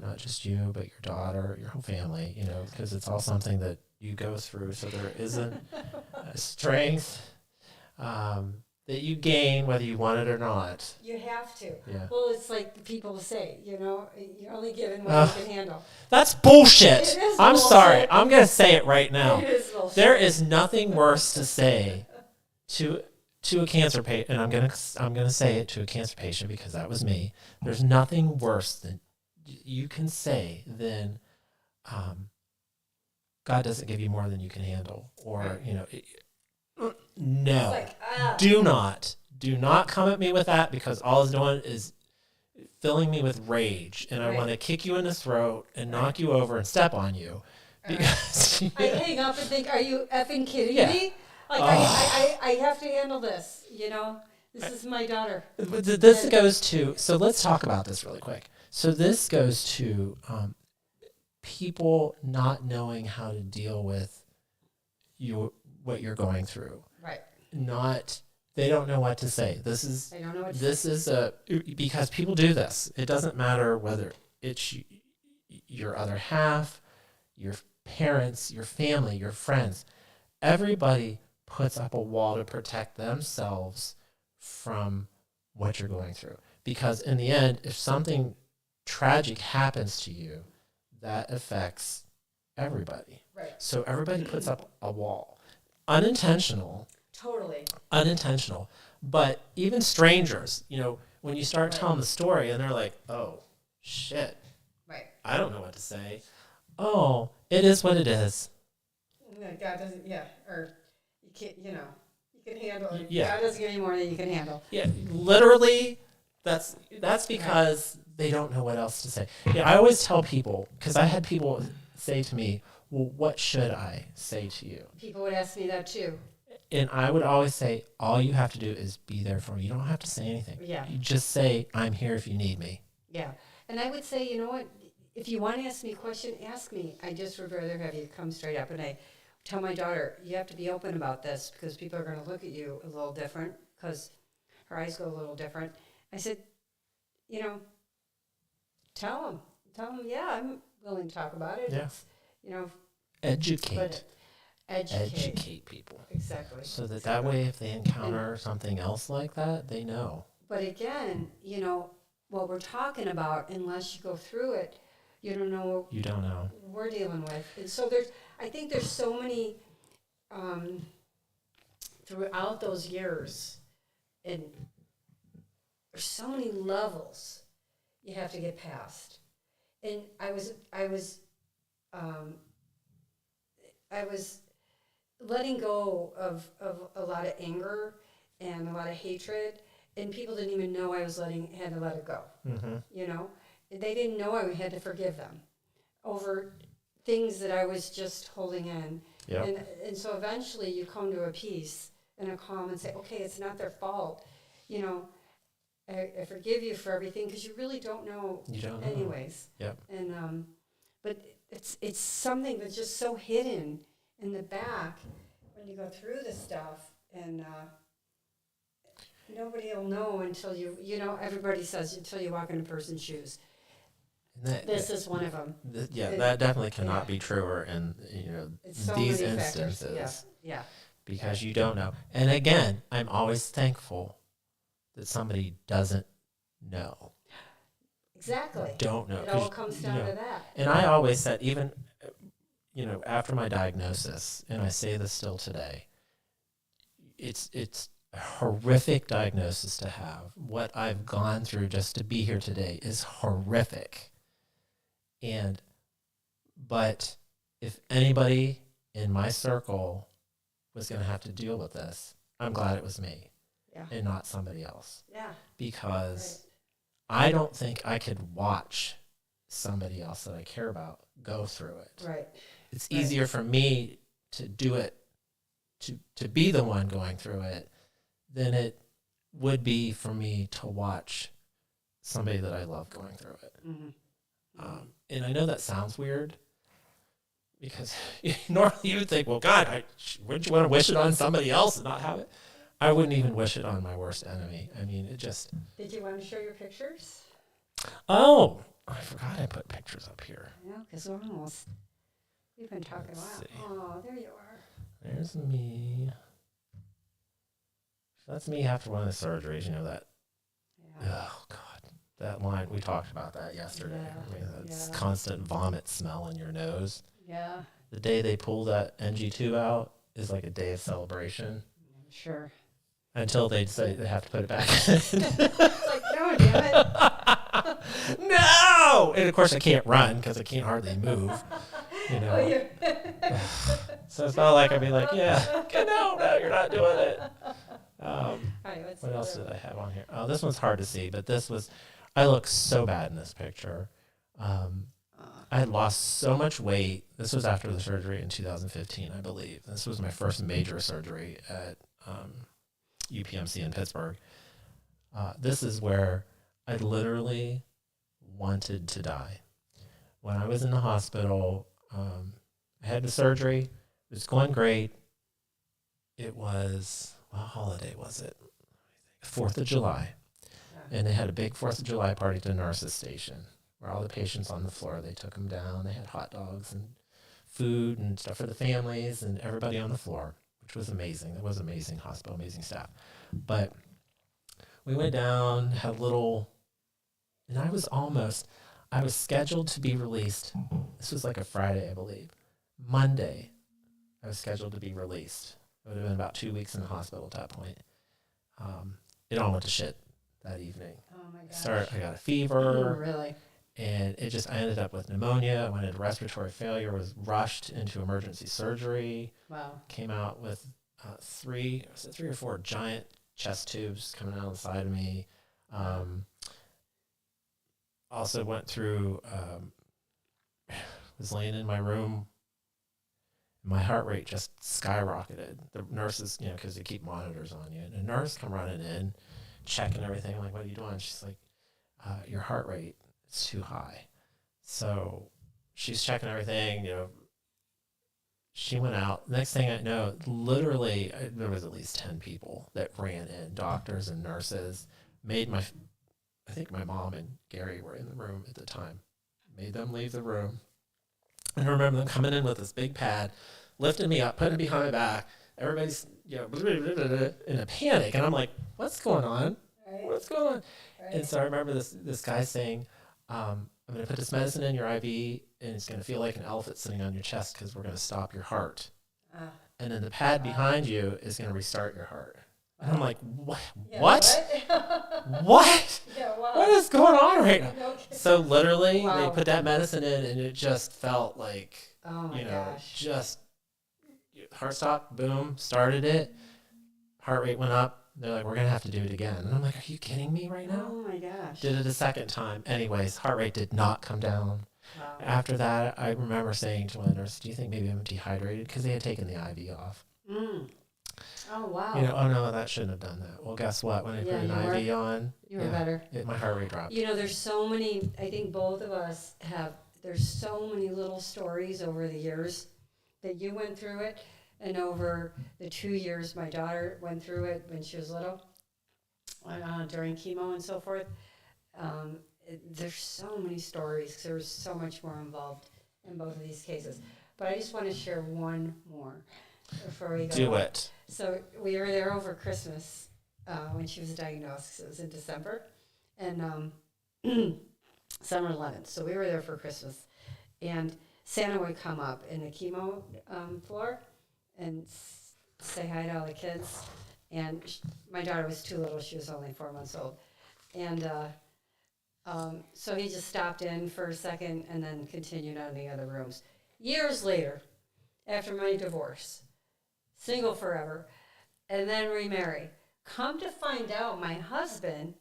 Not just you, but your daughter, your whole family, because it's all something that you go through. So there isn't a strength that you gain whether you want it or not. You have to. Yeah. Well, it's like the people say, you're only given what you can handle. That's bullshit. It is I'm bullshit. sorry. I'm going to say it right now. It is bullshit. There is nothing worse to say to a cancer patient, and I'm gonna say it to a cancer patient because that was me. There's nothing worse than you can say than God doesn't give you more than you can handle, or no, do not come at me with that, because all it's doing is filling me with rage, and I want to kick you in the throat and knock you over and step on you. Because I hang up and think, are you effing kidding me? Like, I have to handle this, This is my daughter. This goes to, so let's talk about this really quick. So this goes to people not knowing how to deal with what you're going through. Right. They don't know what to say. They don't know what to say. Because people do this. It doesn't matter whether it's your other half, your parents, your family, your friends. Everybody puts up a wall to protect themselves from what you're going through. Because in the end, if something tragic happens to you, that affects everybody. Right. So everybody puts up a wall. Unintentional. Totally. Unintentional. But even strangers, when you start telling the story and they're like, oh, shit. Right. I don't know what to say. Oh, it is what it is. God doesn't, or you can't, you can handle it. Yeah. God doesn't give you more than you can handle. Yeah, literally, that's because they don't know what else to say. Yeah, I always tell people, because I had people say to me, well, what should I say to you? People would ask me that too. And I would always say, all you have to do is be there for me. You don't have to say anything. Yeah. You just say, I'm here if you need me. Yeah. And I would say, you know what? If you want to ask me a question, ask me. I just would rather have you come straight up. And I tell my daughter, you have to be open about this, because people are going to look at you a little different, because her eyes go a little different. I said, tell them, yeah, I'm willing to talk about it. Yeah. It's, Educate. Educate people. Exactly. So that way, if they encounter something else like that, they know. But again, what we're talking about, unless you go through it, you don't know. You don't know. What we're dealing with. And so I think there's so many, throughout those years, and there's so many levels you have to get past. And I was letting go of a lot of anger and a lot of hatred, and people didn't even know I had to let it go. Mm-hmm. They didn't know I had to forgive them over things that I was just holding in. Yep. And so eventually you come to a peace and a calm and say, okay, it's not their fault. I forgive you for everything, because you really don't know. You don't know. Anyways. Yep. And but it's something that's just so hidden in the back when you go through the stuff, and nobody will know until everybody says until you walk in a person's shoes. This is one of them. That definitely cannot be truer in so these many instances. Factors. Yeah. Because you don't know. And again, I'm always thankful that somebody doesn't know. Exactly. Don't know. It all comes down to that. And I always said, even after my diagnosis, and I say this still today, it's a horrific diagnosis to have. What I've gone through just to be here today is horrific. But if anybody in my circle was going to have to deal with this, I'm glad it was me. Yeah. And not somebody else. Yeah. Because I don't think I could watch somebody else that I care about go through it. Right. It's easier for me to do it, to be the one going through it, than it would be for me to watch somebody that I love going through it. Mm-hmm. And I know that sounds weird, because normally you would think, well, God, wouldn't you want to wish it on somebody else and not have it? I wouldn't even wish it on my worst enemy. I mean, it just. Did you want to show your pictures? Oh, I forgot I put pictures up here. Yeah, because we've been talking a Let's while. see. Oh, there you are. There's me. That's me after one of the surgeries. You know that. Yeah. Oh God. That line, we talked about that yesterday. Yeah, I mean, that's yeah. constant vomit smell in your nose. Yeah, The day they pull that NG tube out is like a day of celebration I'm sure. until they say they have to put it back in. It's like, no, damn it. No! And of course, I can't run because I can't hardly move. You know. Oh, you're So it's not like I'd be like, yeah, no, you're not doing it. All right, what's What the else other did I have on here? Oh, this one's hard to see, but I look so bad in this picture. I had lost so much weight. This was after the surgery in 2015, I believe. This was my first major surgery at UPMC in Pittsburgh. This is where I literally wanted to die. When I was in the hospital, I had the surgery. It was going great. It was, what holiday was it? 4th of July. And they had a big 4th of July party at the nurses' station where all the patients on the floor, they took them down. They had hot dogs and food and stuff for the families and everybody on the floor, which was amazing. It was amazing hospital, amazing staff. But we went down, had a little, and I was scheduled to be released. This was like a Friday, I believe. Monday, I was scheduled to be released. It would have been about 2 weeks in the hospital at that point. It all went to shit that evening. Oh my gosh. I got a Oh, fever, really? and I ended up with pneumonia. I went into respiratory failure, was rushed into emergency surgery, Wow. came out with 3 or 4 giant chest tubes coming out of the side of me. Also went through, was laying in my room. My heart rate just skyrocketed. The nurses, because they keep monitors on you. And a nurse come running in, checking everything. I'm like, what are you doing? She's like, your heart rate is too high. So she's checking everything. She went out. Next thing I know, literally, there was at least 10 people that ran in, doctors and nurses. I think my mom and Gary were in the room at the time. Made them leave the room. And I remember them coming in with this big pad, lifting me up, putting it behind my back. Everybody's, in a panic. And I'm like, what's going on? Right. What's going on? Right. And so I remember this guy saying, I'm going to put this medicine in your IV, and it's going to feel like an elephant sitting on your chest because we're going to stop your heart. And then the pad behind you is going to restart your heart. And I'm like, what? Yeah, what? What? What? Yeah, wow. What is going on right now? No kidding. So literally, Wow. they put that medicine in, and it just felt like, Oh my gosh. just heart stop, boom, started it. Heart rate went up. They're like, we're going to have to do it again. And I'm like, are you kidding me right now? Oh my gosh. Did it a second time. Anyways, heart rate did not come down. Wow. After that, I remember saying to one nurse, do you think maybe I'm dehydrated? Because they had taken the IV off. Mm. Oh wow. Oh no, that shouldn't have done that. Well, guess what? When I put an IV on, You were better. my heart rate dropped. There's so many, I think both of us there's so many little stories over the years that you went through it, and over the 2 years my daughter went through it when she was little, during chemo and so forth. There's so many stories. There's so much more involved in both of these cases. But I just want to share one more before we go. Do it. So we were there over Christmas when she was diagnosed. It was in December, and summer 11th. So we were there for Christmas, and Santa would come up in the chemo floor and say hi to all the kids. And my daughter was too little; she was only 4 months old, and so he just stopped in for a second and then continued on the other rooms. Years later, after my divorce, single forever, and then remarry. Come to find out, my husband,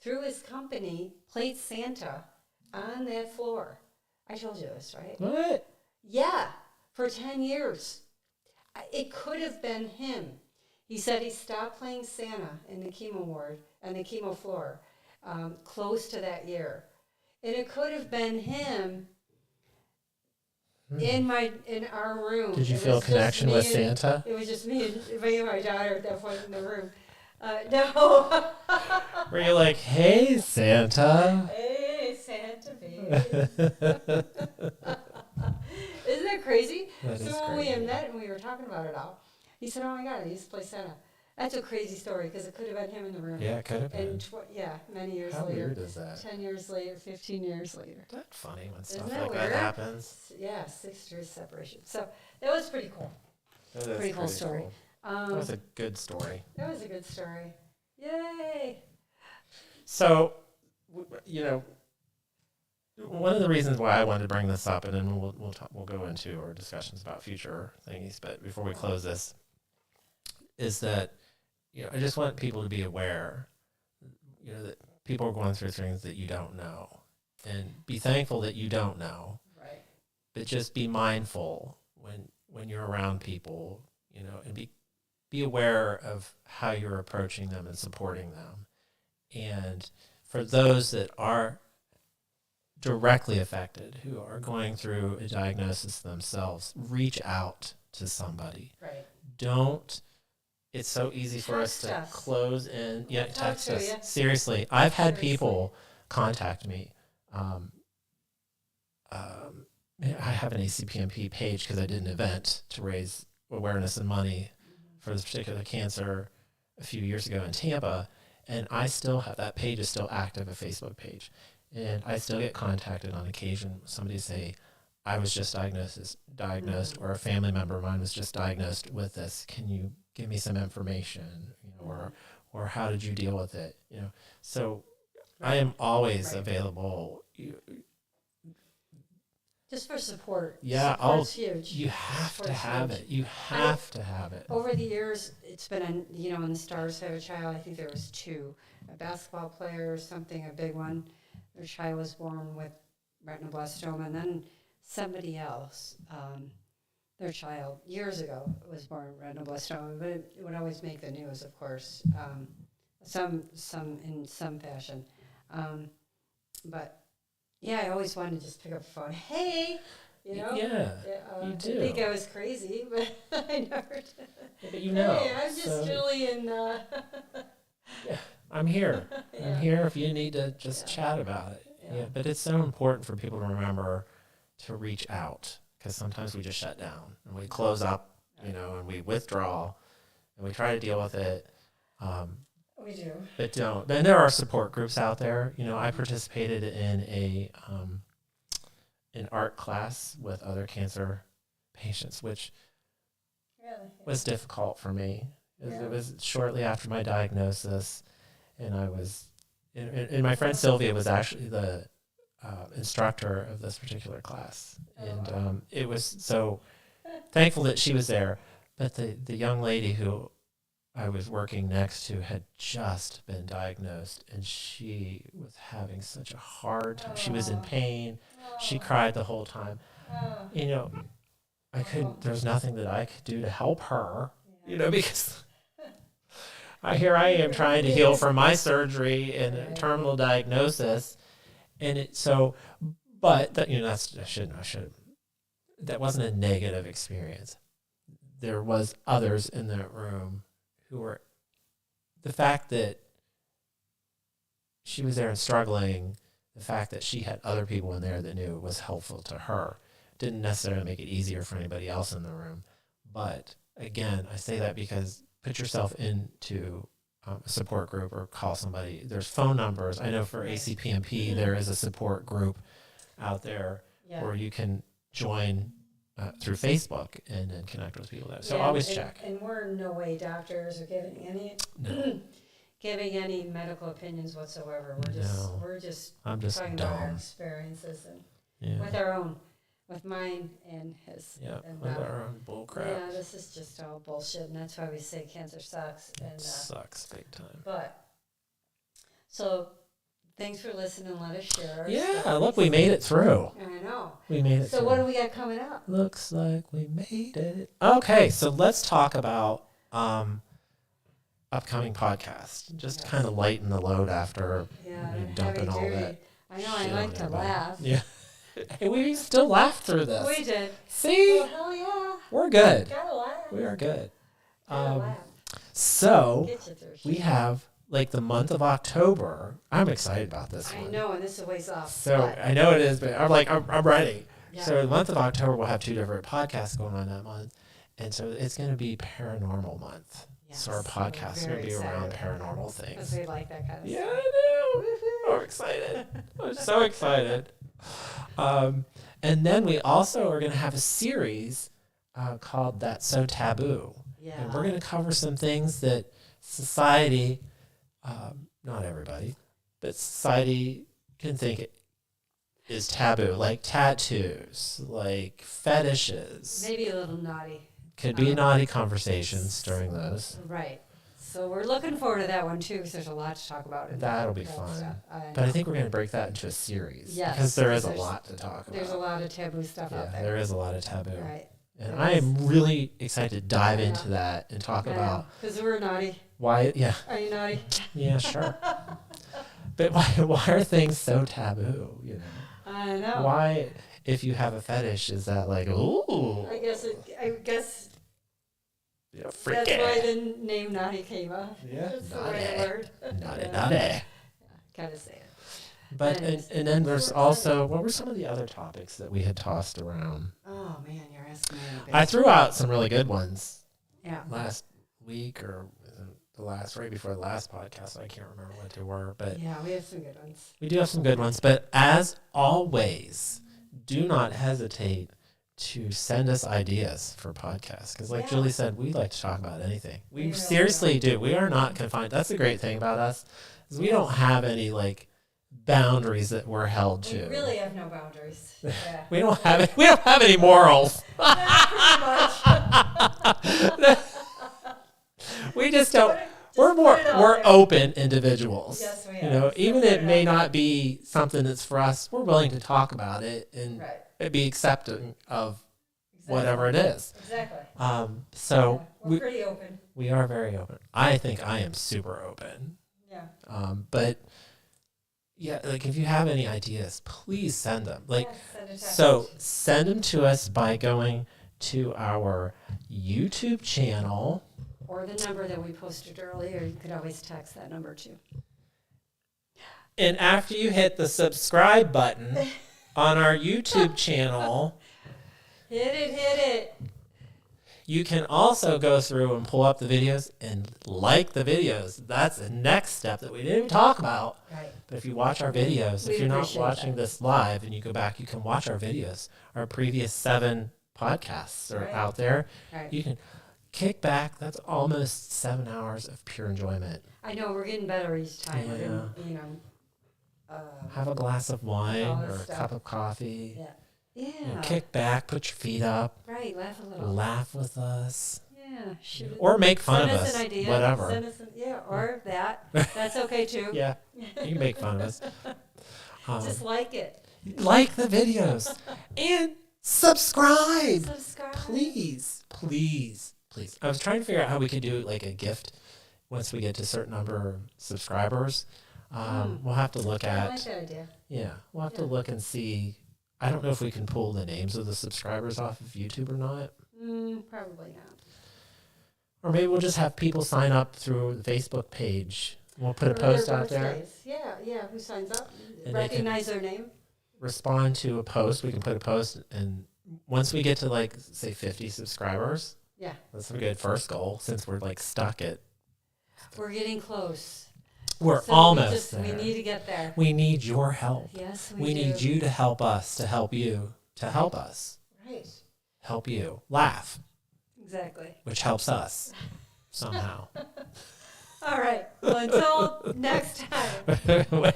through his company, played Santa on that floor. I told you this, right? What? Yeah, for 10 years. It could have been him. He said he stopped playing Santa in the chemo ward and the chemo floor close to that year. And it could have been him in our room. Did you It feel a was just connection me with and- Santa? It was just me and my daughter at that point in the room. No. Were you like, hey, Santa? Hey, Santa baby. Isn't that crazy? That So is when we crazy. had met and we were talking about it all, he said, "Oh my God, I used to play Santa." That's a crazy story because it could have been him in the room. Yeah, it could have been. And many years How later, weird is that? 10 years later, 15 years later. Isn't that funny when Isn't stuff that like weird? that happens? Yeah, 6 years separation. So that was pretty cool. That is Pretty cool story. cool. That was a good story. That was a good story. Yay! So, one of the reasons why I wanted to bring this up, and then we'll go into our discussions about future thingies, but before we close this, is that I just want people to be aware, that people are going through things that you don't know, and be thankful that you don't know. Right. But just be mindful when you're around people, and be aware of how you're approaching them and supporting them. And for those that are directly affected, who are going through a diagnosis themselves, reach out to somebody. Right. Don't. It's so easy for us Text to us. close in. Yeah, Talk text to us. ya. Seriously, I've had Seriously. people contact me. I have an ACPMP page because I did an event to raise awareness and money for this particular cancer a few years ago in Tampa, and I still have that page is still active, a Facebook page, and I still get contacted on occasion. Somebody say, "I was just diagnosed, or a family member of mine was just diagnosed with this. Can you give me some information, or how did you deal with it?" So I am always Right. available. Just for support. Yeah, Support's huge. You have to Support's have huge. it. You have to have it. Over the years, it's been, in the Stars Have a Child, I think there was 2. A basketball player or something, a big one. Their child was born with retinoblastoma, and then somebody else, their child, years ago, was born with retinoblastoma, but it would always make the news, of course, some in some fashion. But yeah, I always wanted to just pick up the phone. Hey, Yeah, you I do. think I was crazy, but I never did. Yeah, but Hey, I'm just so- Julie, and Yeah, I'm here. Yeah. I'm here if you need to just Yeah. chat about it. Yeah. Yeah, but it's so important for people to remember to reach out, because sometimes we just shut down and we close up, and we withdraw and we try to deal with it. we do. But don't. And there are support groups out there. I participated in an art class with other cancer patients, which Really? was difficult for me. Yeah. It was shortly after my diagnosis, and I was, and my friend Sylvia was actually the instructor of this particular class, and it was so thankful that she was there. But the young lady who I was working next to had just been diagnosed, and she was having such a hard time. She was in pain. She cried the whole time. I couldn't. There was nothing that I could do to help her. Because here I am trying to heal from my surgery and a terminal diagnosis, and but that that wasn't a negative experience. There was others in that room who were, the fact that she was there and struggling, the fact that she had other people in there that knew was helpful to her. Didn't necessarily make it easier for anybody else in the room. But again, I say that because put yourself into a support group or call somebody. There's phone numbers. I know for ACPMP, there is a support group out there where you can join through Facebook and then connect with people there. So always check. And we're in no way doctors or giving any medical opinions whatsoever. We're just I'm just talking dumb. about our experiences and with our own, with mine and his. Yeah, and with our own bull crap. Yeah, this is just all bullshit, and that's why we say cancer sucks. It And sucks big time. but so thanks for listening. Let us share. Our Yeah, stories. look, we made it through. I know. We made it So through. what do we got coming up? Looks like we made it. Okay, so let's talk about upcoming podcast. Just kind of lighten the load after Yeah, dumping all heavy that. duty. I know. I shit like on to everybody. laugh. Yeah. Hey, we still laughed through this. We did. See? Oh, hell yeah. We're good. Gotta laugh. We are good. Gotta laugh. So, Get you through we shit. have, like, the month of October. I'm excited about this I one. know, and this is a ways off. So, but I know it is, but I'm ready. yeah. So, the month of October, we'll have 2 different podcasts going on that month. And so, it's going to be Paranormal Month. So, our Yes, podcast is we're going to be very around excited. paranormal Because things. we like that kind of Yeah, stuff. I know. Woohoo. I'm excited. I'm so excited. And then we also are going to have a series called That's So Taboo. Yeah. And we're going to cover some things that society, not everybody, but society can think is taboo, like tattoos, like fetishes. Maybe a little naughty. Could be naughty conversations during those. Right. So we're looking forward to that one too, because there's a lot to talk about. That'll be that fun. stuff. But I think we're going to break that into a series. Yes, Because there is a there's- lot to talk about. There's a lot of taboo stuff out Yeah, there. there is a lot of taboo. Right. And There I is. am really excited to dive Yeah. into that and talk about Because we're naughty. why, Are you naughty? yeah, sure. But why are things so taboo, you know? I know. Why, if you have a fetish, is that like, ooh, I guess yeah, that's freaky. why the name naughty came up. Yeah, That's the naughty. right word. Naughty, naughty. Gotta say it. But, And- and then there's also, what were some of the other topics that we had tossed around? Oh man, you're asking me. a bit. I threw out some really good ones Yeah. last week or right before the last podcast. I can't remember what they were, but Yeah, we have some good ones. we do have some good ones. But as always, do not hesitate to send us ideas for podcasts. Because like Yeah. Julie said, we like to talk about anything. We We really seriously do. We are not confined. That's the great thing about us, is we don't have any like boundaries that we're held We to. really have no boundaries. Yeah. We don't have it. We don't have any morals. Pretty much. We just don't. Just We're put it out we're there. open individuals. Yes, we You are. know, Just even put it it may out not be something that's for us. We're willing to talk about it and Right. be accepting of Exactly. whatever it is. Exactly. So Yeah, we're pretty open. we are very open. I think I am super open. Yeah. But yeah, like if you have any ideas, please send them. Like Yeah, send it to so, us. send them to us by going to our YouTube channel. Or the number that we posted earlier. You could always text that number too. And after you hit the subscribe button on our YouTube channel, Hit it. you can also go through and pull up the videos and like the videos. That's the next step that we didn't even talk about. Right. But if you watch our videos, We'd if you're not appreciate watching that. this live and you go back, you can watch our videos. Our previous 7 podcasts are Right. out there. Right. You can kick back. That's almost 7 hours of pure enjoyment. I know we're getting better each time. We're Yeah. getting, Have a glass of wine all this or a stuff. cup of coffee. yeah. You know, Yeah. kick back, put your feet up, Right. Laugh a little. laugh with us, Yeah. Shoot. or make fun Send of us us. an idea. Whatever. Send us or that. That's okay too. Yeah, you can make fun of us. Just like it. Like the videos and subscribe, Subscribe. please, please, please. I was trying to figure out how we could do like a gift once we get to a certain number of subscribers. We'll have to look I like at. that idea. Yeah, we'll have to Yeah. look and see. I don't know if we can pull the names of the subscribers off of YouTube or not. Probably not. Or maybe we'll just have people sign up through the Facebook page. We'll put a For their post out there, birthdays. Yeah. Who signs up? they Recognize their name. respond to a post. We can put a post, and once we get to like say 50 subscribers, Yeah. that's a good first goal. Since we're like stuck at, We're getting close. we're So almost we there. need to get there. We need your help. Yes, We do. need you to help us, to help you, to help us, Right. help you laugh, Exactly. which helps us somehow. All right. Well, until next time.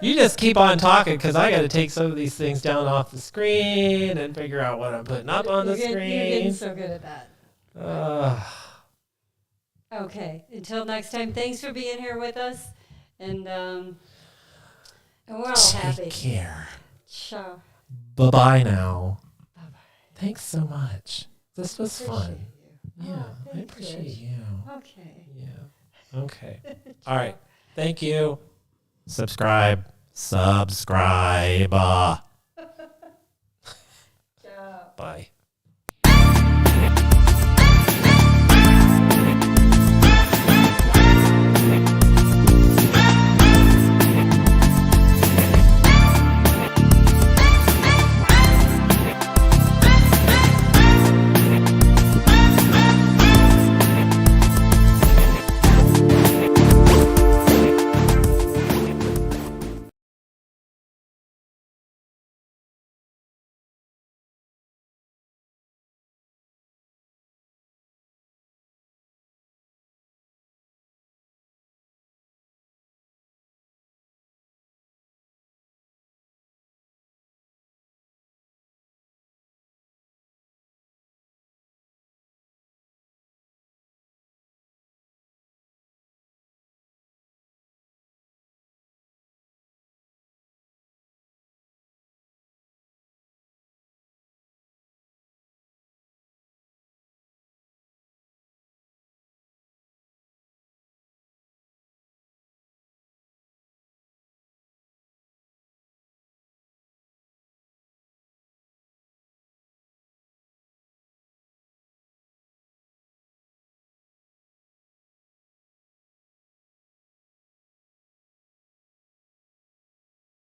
You just keep on talking because I got to take some of these things down off the screen and figure out what I'm putting up on the You're getting screen. so good at that. Uh, Okay. Until next time. Thanks for being here with us, and we're all happy. take care. Ciao. Bye bye now. Bye-bye. Thanks so much. This was fun. Appreciate you. Yeah, Oh, I thank appreciate you. you. Okay. Yeah. Okay. All right. Thank you. Subscribe. Subscribe. by.